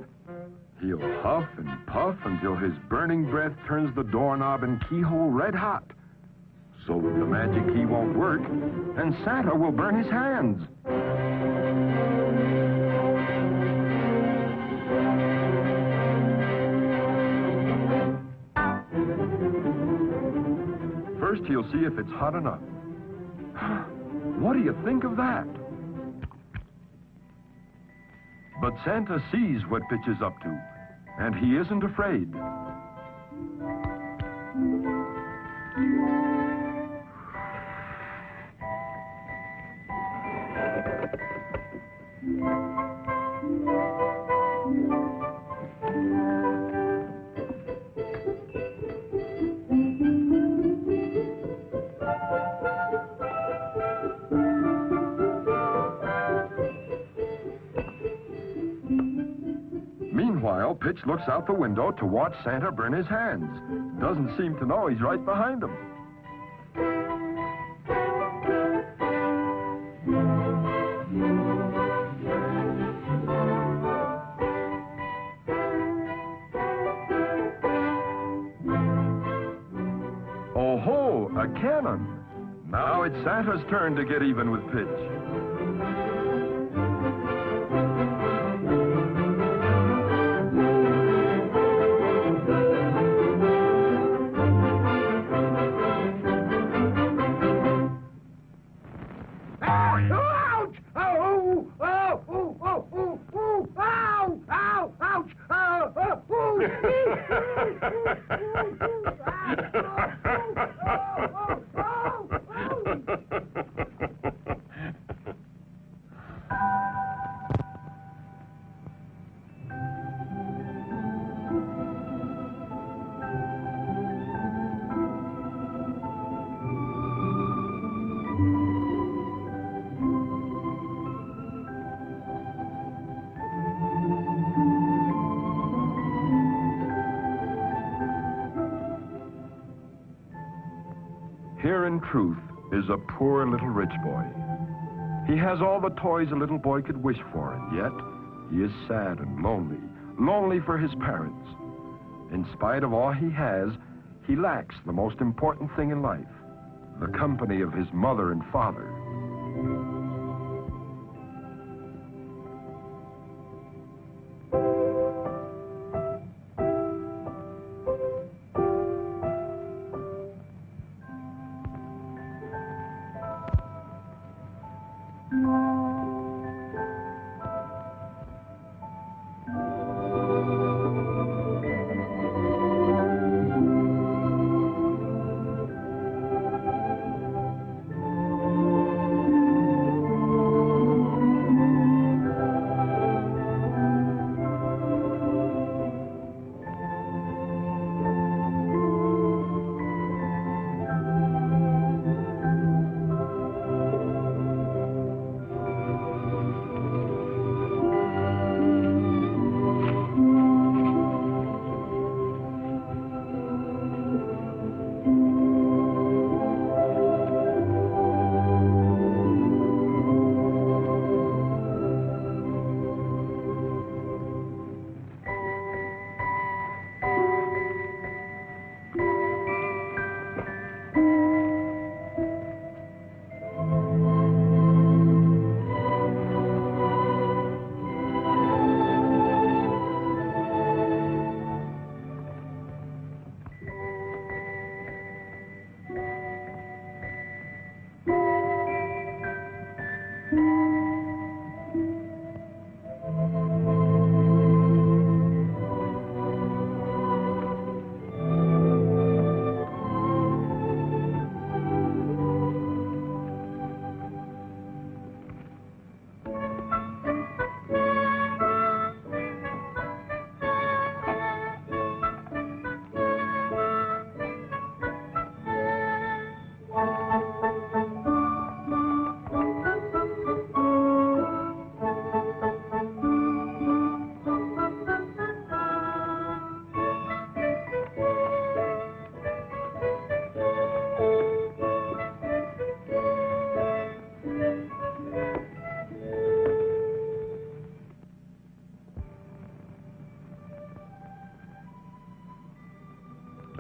S6: He'll huff and puff until his burning breath turns the doorknob and keyhole red hot. So that the magic key won't work, and Santa will burn his hands. First, he'll see if it's hot enough. What do you think of that? But Santa sees what Pitch is up to, and he isn't afraid. Meanwhile, Pitch looks out the window to watch Santa burn his hands. Doesn't seem to know he's right behind him. Oh ho, a cannon. Now it's Santa's turn to get even with Pitch.
S5: Ouch! Oh! Oh! Oh! Oh! Oh! Oh! Ow! Ow! Ouch! Oh! Oh!
S6: Here, in truth, is a poor little rich boy. He has all the toys a little boy could wish for, and yet he is sad and lonely, lonely for his parents. In spite of all he has, he lacks the most important thing in life, the company of his mother and father.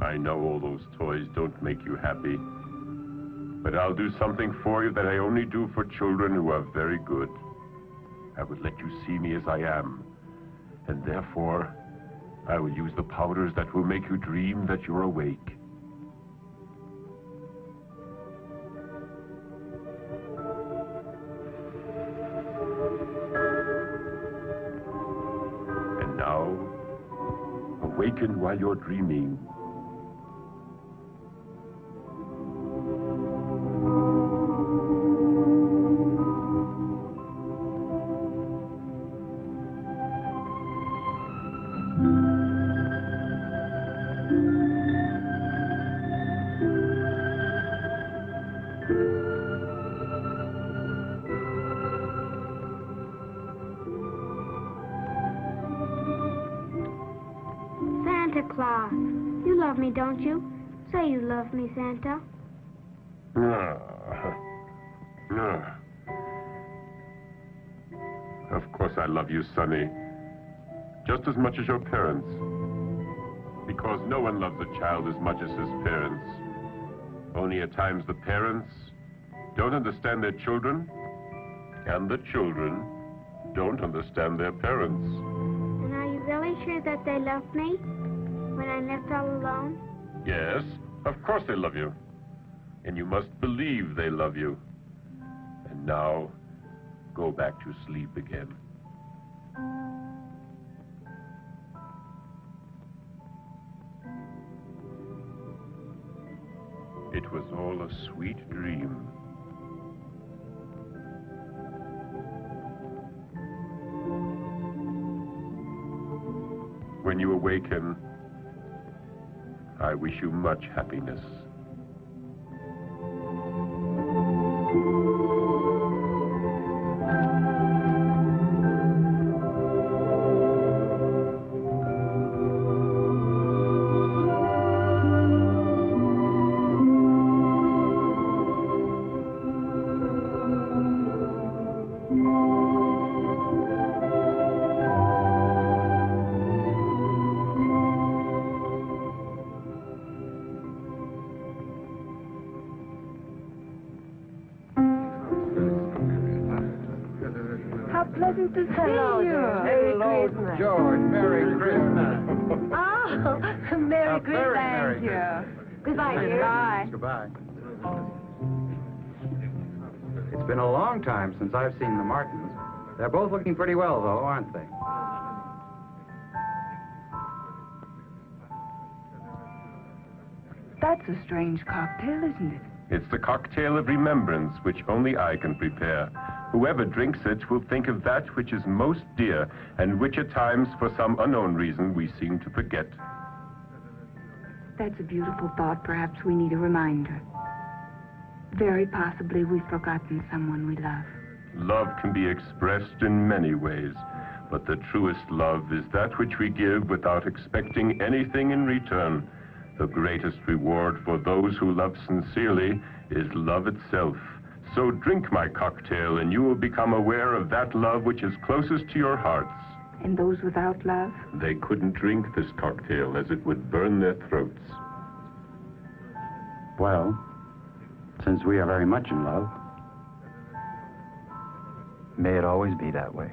S16: I know all those toys don't make you happy, but I'll do something for you that I only do for children who are very good. I would let you see me as I am, and therefore I will use the powders that will make you dream that you're awake. And now, awaken while you're dreaming.
S4: Claus. You love me, don't you? Say you love me, Santa.
S16: No. Of course I love you, Sonny. Just as much as your parents. Because no one loves a child as much as his parents. Only at times the parents don't understand their children, and the children don't understand their parents.
S4: And are you really sure that they love me when I'm left all alone?
S16: Yes, of course they love you. And you must believe they love you. And now, go back to sleep again. It was all a sweet dream. When you awaken, I wish you much happiness.
S7: Pleasant to see you.
S17: Hello, George. Merry Christmas.
S8: Oh, Merry Christmas.
S17: Thank
S8: you. Goodbye, dear.
S13: Goodbye. It's been a long time since I've seen the Martins. They're both looking pretty well, though, aren't they?
S12: That's a strange cocktail, isn't it?
S16: It's the cocktail of remembrance which only I can prepare. Whoever drinks it will think of that which is most dear, and which at times, for some unknown reason, we seem to forget.
S12: That's a beautiful thought. Perhaps we need a reminder. Very possibly we've forgotten someone we love.
S16: Love can be expressed in many ways, but the truest love is that which we give without expecting anything in return. The greatest reward for those who love sincerely is love itself. So drink my cocktail, and you will become aware of that love which is closest to your hearts.
S12: And those without love?
S16: They couldn't drink this cocktail, as it would burn their throats.
S13: Well, since we are very much in love, may it always be that way.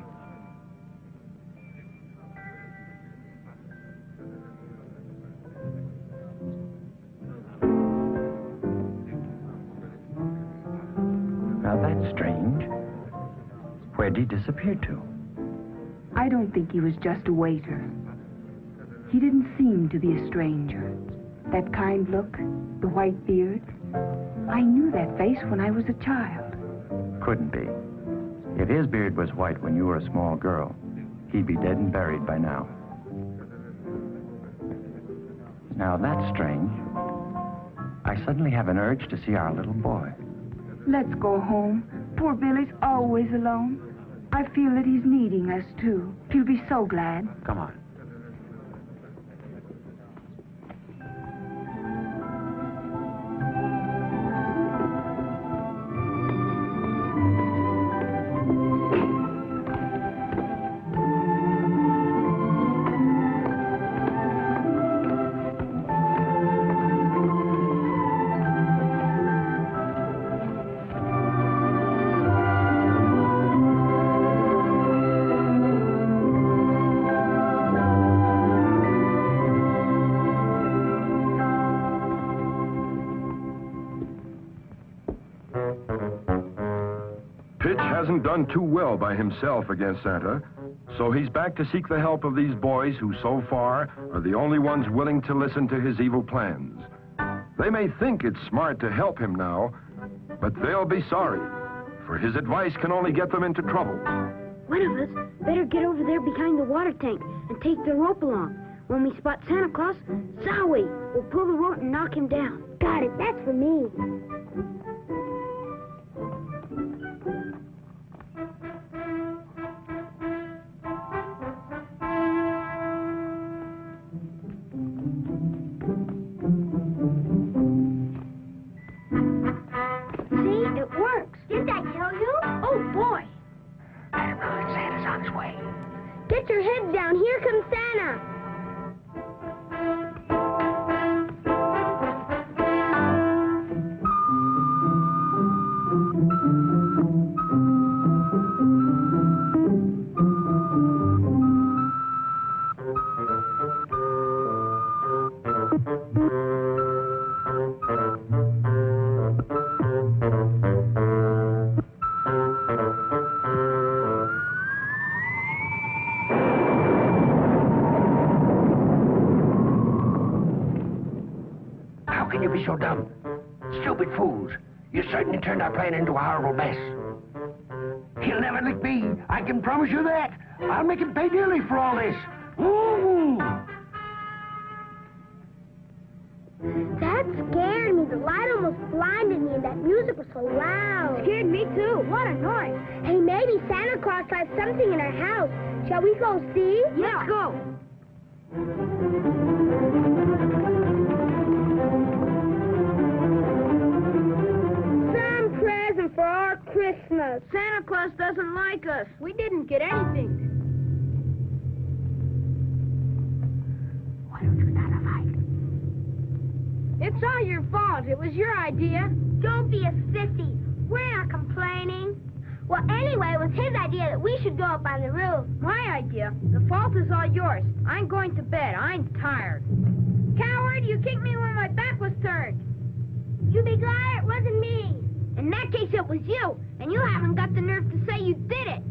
S13: Now that's strange. Where'd he disappear to?
S12: I don't think he was just a waiter. He didn't seem to be a stranger. That kind look, the white beard. I knew that face when I was a child.
S13: Couldn't be. If his beard was white when you were a small girl, he'd be dead and buried by now. Now that's strange. I suddenly have an urge to see our little boy.
S12: Let's go home. Poor Billy's always alone. I feel that he's needing us, too. He'll be so glad.
S13: Come on.
S6: Pitch hasn't done too well by himself against Santa, so he's back to seek the help of these boys who, so far, are the only ones willing to listen to his evil plans. They may think it's smart to help him now, but they'll be sorry, for his advice can only get them into trouble.
S7: One of us better get over there behind the water tank and take the rope along. When we spot Santa Claus, Zowie, we'll pull the rope and knock him down.
S4: Got it, that's for me. Here comes Santa.
S15: How can you be so dumb? Stupid fools. You certainly turned our plan into a horrible mess. He'll never lick me. I can promise you that. I'll make him pay dearly for all this. Ooh.
S4: That scared me. The light almost blinded me, and that music was so loud.
S7: Scared me too. What a noise.
S4: Hey, maybe Santa Claus has something in our house. Shall we go see?
S7: Yeah. Let's go.
S4: Some present for our Christmas.
S7: Santa Claus doesn't like us. We didn't get anything.
S4: Why don't you not hide?
S7: It's all your fault. It was your idea.
S4: Don't be a sissy. We're not complaining. Well, anyway, it was his idea that we should go up on the roof.
S7: My idea. The fault is all yours. I'm going to bed. I'm tired. Coward, you kicked me when my back was turned.
S4: You be glad it wasn't me.
S7: In that case, it was you, and you haven't got the nerve to say you did it.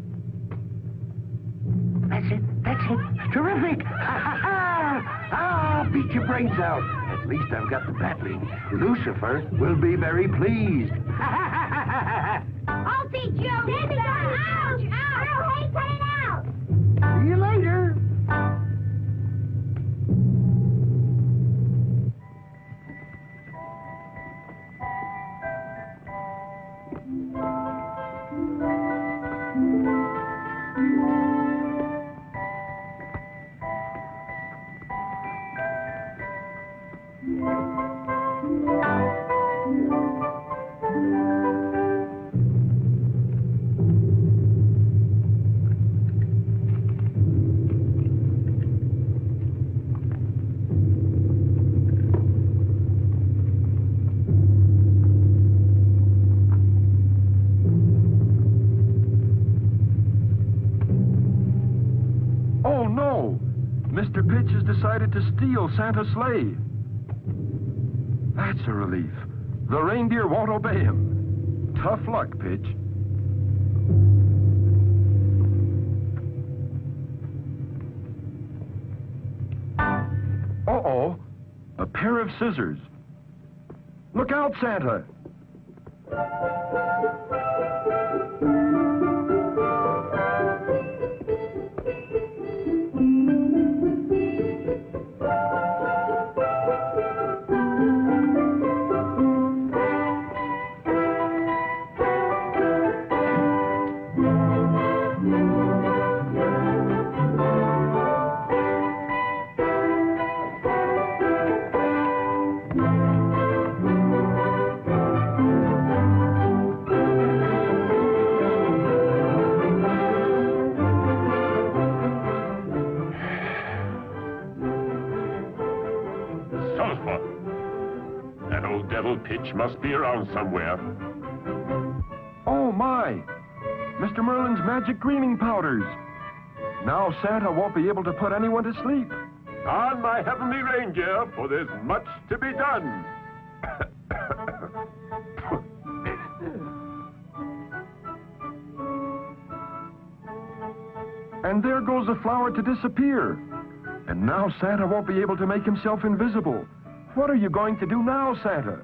S15: That's it. That's it. Terrific. I'll beat your brains out. At least I've got the battling. Lucifer will be very pleased.
S4: I'll teach you. Ouch! Ouch! Hey, cut it out!
S15: See you later.
S6: Oh, no! Mr. Pitch has decided to steal Santa's sleigh. That's a relief. The reindeer won't obey him. Tough luck, Pitch. Uh-oh. A pair of scissors. Look out, Santa!
S16: Pitch must be around somewhere.
S6: Oh, my! Mr. Merlin's magic greening powders. Now Santa won't be able to put anyone to sleep.
S16: On my heavenly reindeer, for there's much to be done.
S6: And there goes the flower to disappear. And now Santa won't be able to make himself invisible. What are you going to do now, Santa?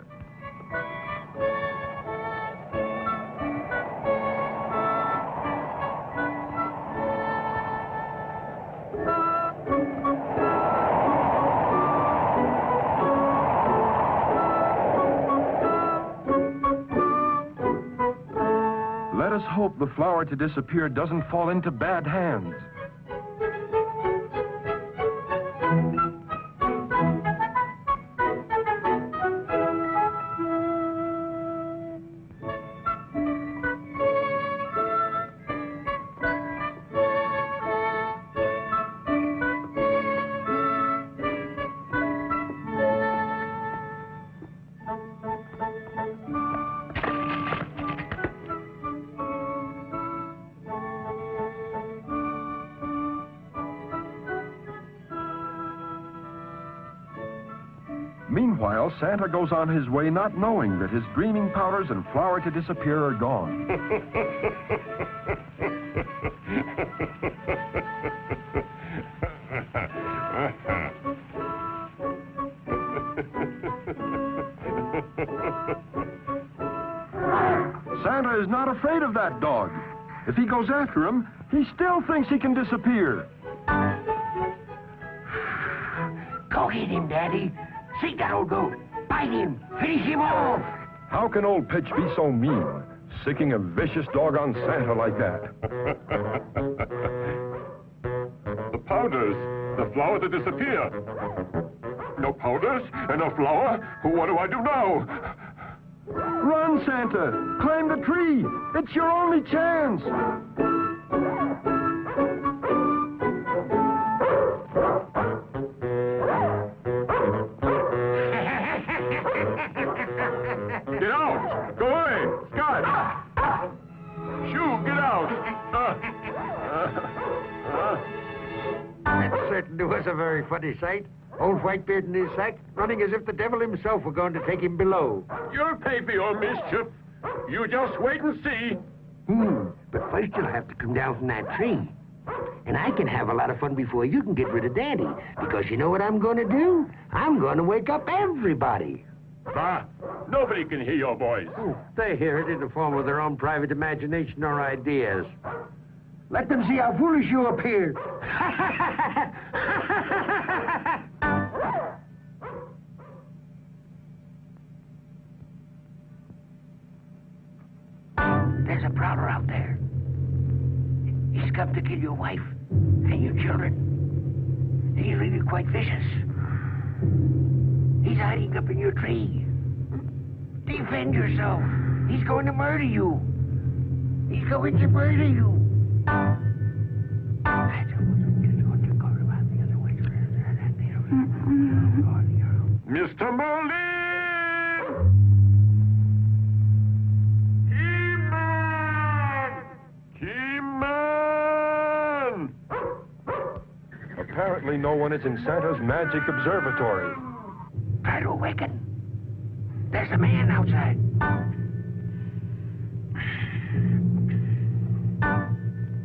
S6: Let us hope the flower to disappear doesn't fall into bad hands. Meanwhile, Santa goes on his way not knowing that his dreaming powders and flour to disappear are gone. Santa is not afraid of that dog. If he goes after him, he still thinks he can disappear.
S15: Go get him, Daddy. See that old goat. Bite him. Finish him off.
S6: How can old Pitch be so mean, sicking a vicious dog on Santa like that?
S16: The powders, the flour to disappear. No powders and no flour. What do I do now?
S6: Run, Santa! Climb the tree! It's your only chance!
S16: Get out! Go away! Scott! Shoo, get out!
S5: That certainly was a very funny sight. Old Whitebeard in his sack, running as if the devil himself were going to take him below.
S16: You'll pay for your mischief. You just wait and see.
S15: But first you'll have to come down from that tree. And I can have a lot of fun before you can get rid of Daddy. Because you know what I'm going to do? I'm going to wake up everybody.
S16: Bah! Nobody can hear your voice.
S5: They hear it in the form of their own private imagination or ideas.
S15: Let them see how foolish you appear. There's a prowler out there. He's come to kill your wife and your children. He's really quite vicious. He's hiding up in your tree. Defend yourself. He's going to murder you. He's going to murder you.
S16: Mr. Merlin! Keyman!
S6: Apparently no one is in Santa's magic observatory.
S15: Try to awaken. There's a man outside.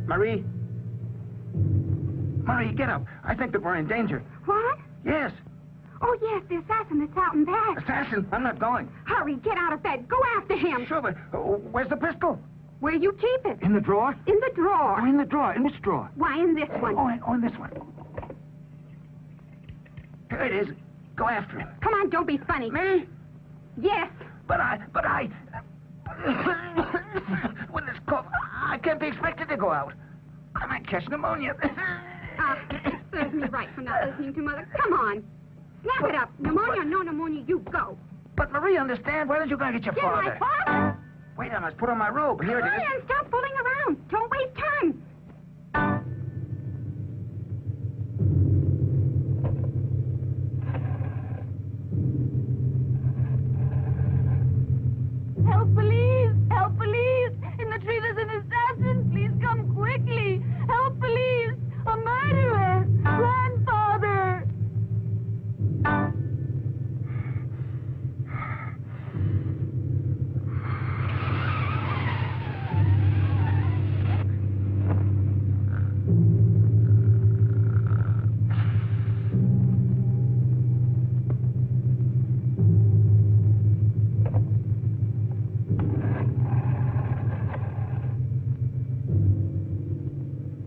S10: Marie? Marie, get up. I think that we're in danger.
S18: What?
S10: Yes.
S18: Oh, yes, the assassin that's out in back.
S10: Assassin, I'm not going.
S18: Hurry, get out of bed. Go after him.
S10: Sure, but where's the pistol?
S18: Where you keep it?
S10: In the drawer?
S18: In the drawer.
S10: Oh, in the drawer. In which drawer?
S18: Why, in this one.
S10: Oh, in this one. Here it is. Go after him.
S18: Come on, don't be funny.
S10: Me?
S18: Yes.
S10: But I... When this cough, I can't be expected to go out. I might catch pneumonia.
S18: Serves me right for not listening to Mother. Come on. Snap it up. Pneumonia or no pneumonia, you go.
S10: But Marie, understand. Where did you go get your father?
S18: My father?
S10: Wait, I must put on my robe. Here it is.
S18: Hurry and stop fooling around. Don't waste time.
S3: Help, police! Help, police! In the tree there's an assassin! Please come quickly! Help, police! A murderer! Grandfather!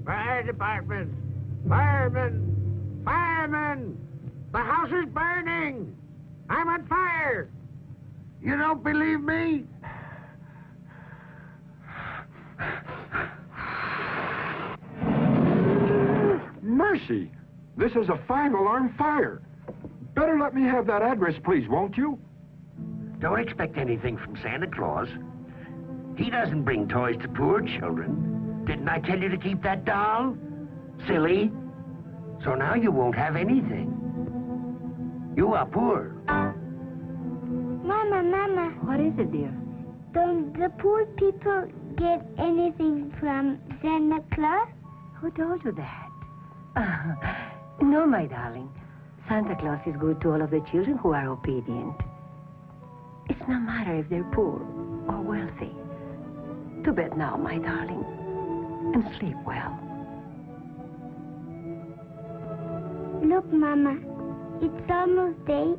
S5: Fire department! Firemen! Firemen! The house is burning! I'm on fire! You don't believe me?
S6: Mercy! This is a 5-alarm fire. Better let me have that address, please, won't you?
S15: Don't expect anything from Santa Claus. He doesn't bring toys to poor children. Didn't I tell you to keep that doll? Silly. So now you won't have anything. You are poor.
S4: Mama.
S8: What is it, dear?
S4: Don't the poor people get anything from Santa Claus?
S8: Who told you that? No, my darling. Santa Claus is good to all of the children who are obedient. It's no matter if they're poor or wealthy. To bed now, my darling, and sleep well.
S4: Look, Mama, it's almost day,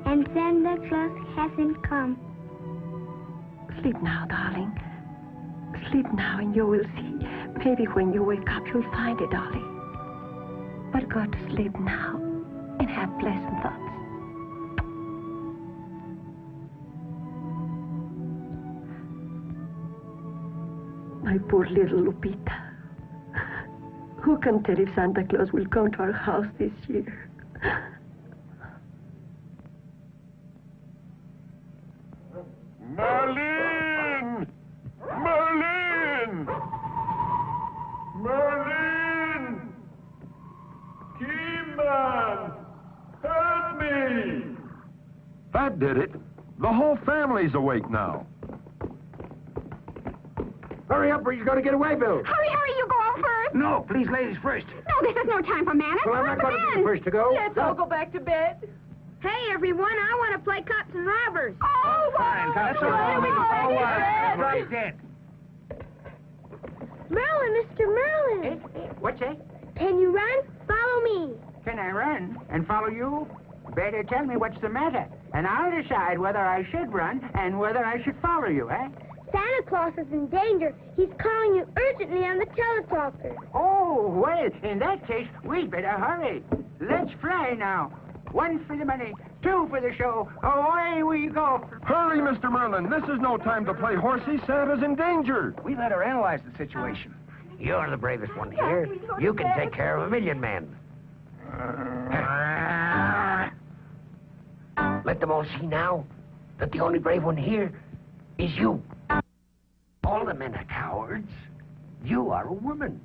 S4: and Santa Claus hasn't come.
S8: Sleep now, darling. Sleep now, and you will see. Maybe when you wake up, you'll find it, darling. But go to sleep now and have pleasant thoughts. My poor little Lupita. Who can tell if Santa Claus will come to our house this year?
S16: Merlin! Merlin! Merlin! Keyman! Help me!
S6: That did it. The whole family's awake now.
S5: Hurry up or you're going to get away, Bill.
S18: Hurry, you go out first.
S5: No, please, ladies first.
S18: No, this is no time for manners.
S5: Well, I'm not going to be the first to go.
S7: Let's all go back to bed. Hey, everyone, I want to play cops and robbers.
S18: Oh,
S5: Fine, cops. Right dead.
S4: Merlin, Mr. Merlin.
S10: What's that?
S4: Can you run? Follow me.
S10: Can I run and follow you? Better tell me what's the matter, and I'll decide whether I should run and whether I should follow you, eh?
S4: Santa Claus is in danger. He's calling you urgently on the teletalker.
S10: Oh, well, in that case, we'd better hurry. Let's fly now. 1 for the money, 2 for the show. Away we go.
S6: Hurry, Mr. Merlin. This is no time to play horsey. Santa's in danger.
S15: We let her analyze the situation. You're the bravest one here. You can take care of 1,000,000 men. Let them all see now that the only brave one here is you. All the men are cowards. You are a woman.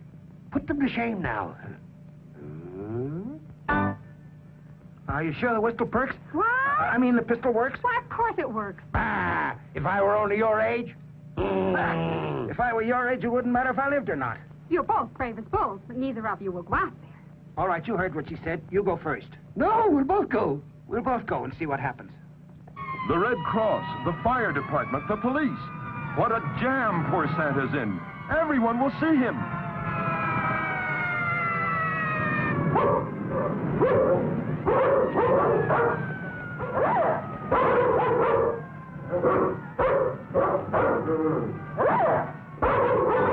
S15: Put them to shame now.
S5: Are you sure the whistle perks?
S18: What?
S5: I mean, the pistol works?
S18: Why, of course it works.
S15: Ah, if I were only your age.
S5: If I were your age, it wouldn't matter if I lived or not.
S18: You're both brave as bulls, but neither of you will go out there.
S5: All right, you heard what she said. You go first.
S15: No, we'll both go.
S5: We'll both go and see what happens.
S6: The Red Cross, the fire department, the police. What a jam poor Santa's in. Everyone will see him.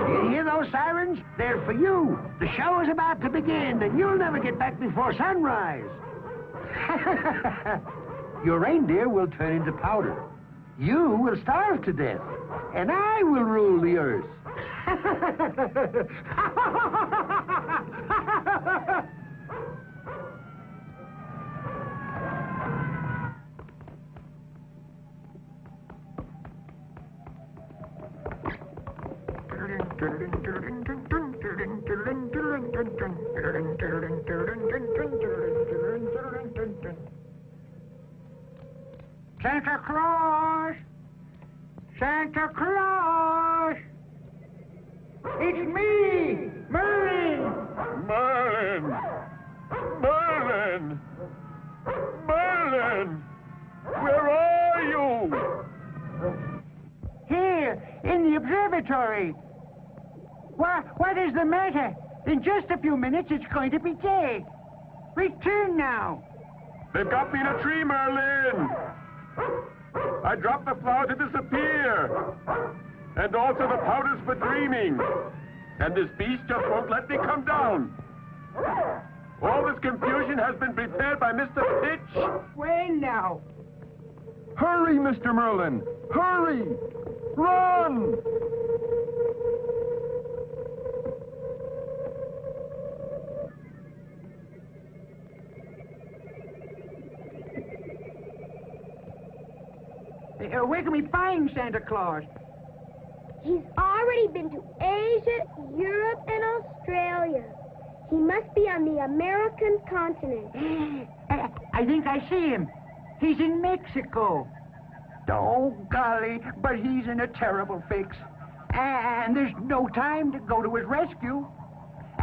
S15: You hear those sirens? They're for you. The show is about to begin, and you'll never get back before sunrise. Your reindeer will turn into powder. You will starve to death, and I will rule the earth.
S10: Santa Claus! Santa Claus! It's me, Merlin!
S16: Merlin! Merlin! Merlin! Where are you?
S10: Here, in the observatory. What is the matter? In just a few minutes, it's going to be day. Return now.
S16: They've got me in a tree, Merlin! I dropped the flower to disappear. And also the powders for dreaming. And this beast just won't let me come down. All this confusion has been prepared by Mr. Pitch.
S10: Well, now.
S6: Hurry, Mr. Merlin! Hurry! Run!
S10: Where can we find Santa Claus?
S4: He's already been to Asia, Europe, and Australia. He must be on the American continent.
S10: I think I see him. He's in Mexico. Oh, golly, but he's in a terrible fix. And there's no time to go to his rescue.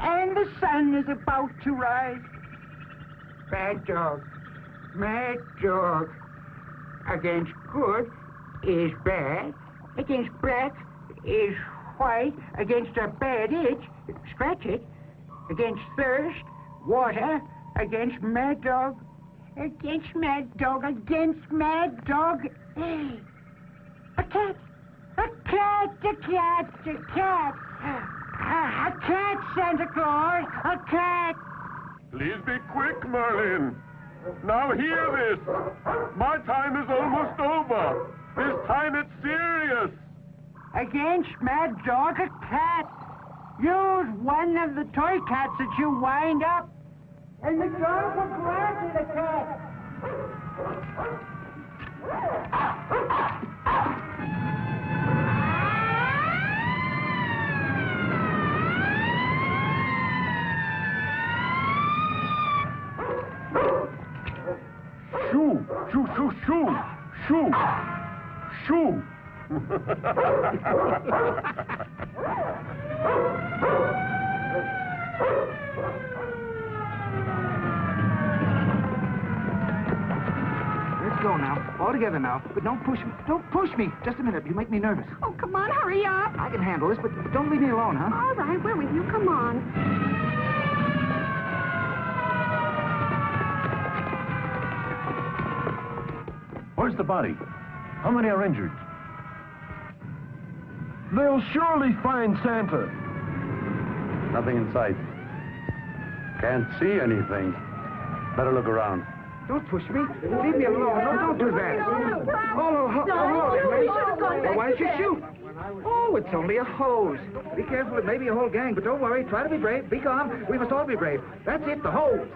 S10: And the sun is about to rise. Bad dog. Mad dog. Against good is bad. Against black is white. Against a bad itch, scratch it. Against thirst, water. Against mad dog. Against mad dog. Against mad dog. A cat. A cat. A cat. A cat. A cat, Santa Claus. A cat.
S16: Please be quick, Merlin. Now hear this. My time is almost over. This time it's serious.
S10: Against mad dog, a cat. Use one of the toy cats that you wind up. And the dog will grant the cat.
S16: Shoo, shoo, shoo, shoo, shoo, shoo.
S5: Let's go now. All together now. But don't push me. Don't push me. Just a minute. You make me nervous.
S18: Oh, come on, hurry up.
S5: I can handle this, but don't leave me alone, huh?
S18: All right, we're with you. Come on.
S6: Where's the body? How many are injured? They'll surely find Santa.
S13: Nothing in sight. Can't see anything. Better look around.
S5: Don't push me. Leave me alone. No, don't do that. Oh, why did you shoot? Oh, it's only a hose. Be careful. It may be a whole gang, but don't worry. Try to be brave. Be calm. We must all be brave. That's it, the hose.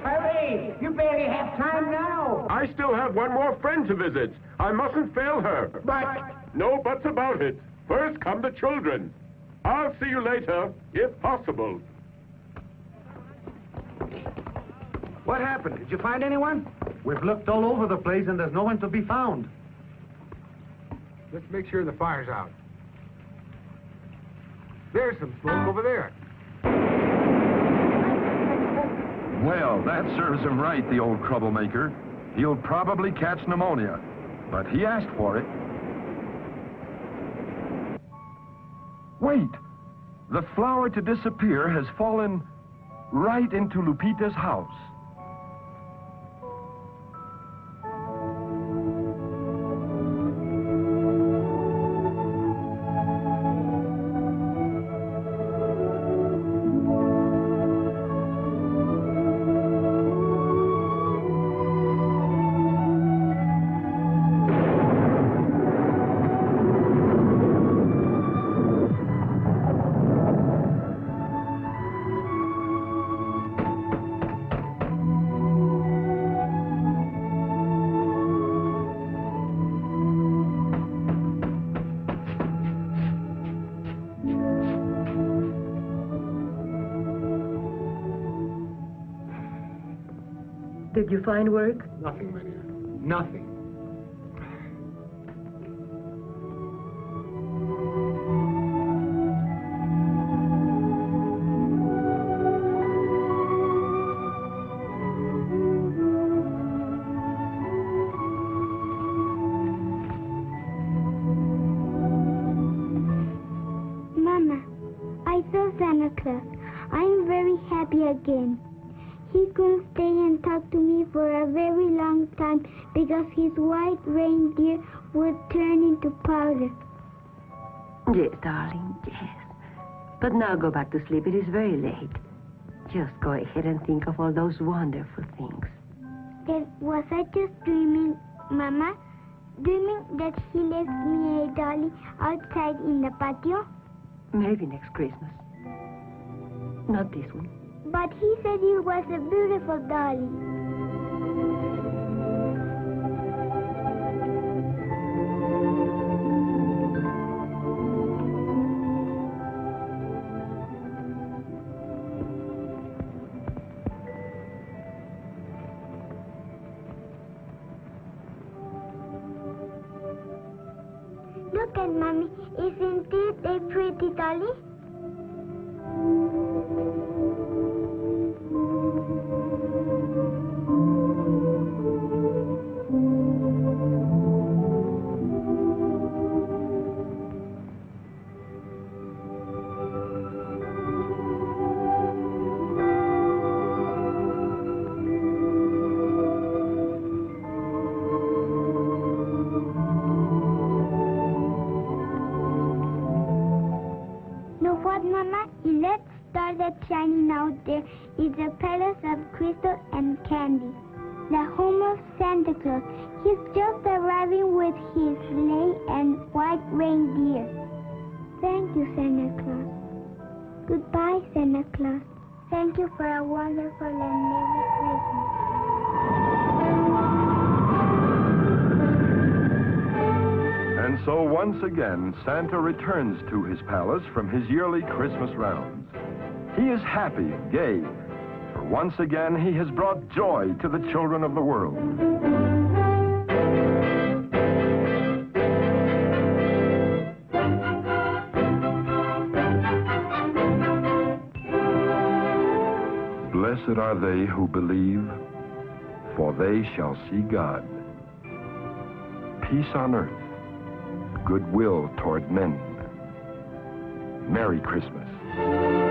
S10: Hurry! You barely have time now.
S16: I still have one more friend to visit. I mustn't fail her.
S10: But...
S16: No buts about it. First come the children. I'll see you later, if possible.
S5: What happened? Did you find anyone?
S13: We've looked all over the place and there's no one to be found.
S17: Let's make sure the fire's out. There's some smoke over there.
S6: Well, that serves him right, the old troublemaker. He'll probably catch pneumonia, but he asked for it. Wait! The flower to disappear has fallen right into Lupita's house.
S8: Did you find work?
S17: Nothing, my dear. Nothing.
S4: Mama, I saw Santa Claus. I'm very happy again. He couldn't stay and talk to me for a very long time because his white reindeer would turn into powder.
S8: Yes, darling, yes. But now go back to sleep. It is very late. Just go ahead and think of all those wonderful things.
S4: Then was I just dreaming, Mama? Dreaming that he left me a dolly outside in the patio?
S8: Maybe next Christmas. Not this one.
S4: But he said it was a beautiful dolly. Look at Mommy. Isn't it a pretty dolly? star that's shining out there is a palace of crystal and candy, the home of Santa Claus. He's just arriving with his sleigh and white reindeer. Thank you, Santa Claus. Goodbye, Santa Claus. Thank you for a wonderful and merry Christmas.
S6: And so once again, Santa returns to his palace from his yearly Christmas rounds. He is happy, gay, for once again he has brought joy to the children of the world. Blessed are they who believe, for they shall see God. Peace on earth, goodwill toward men. Merry Christmas.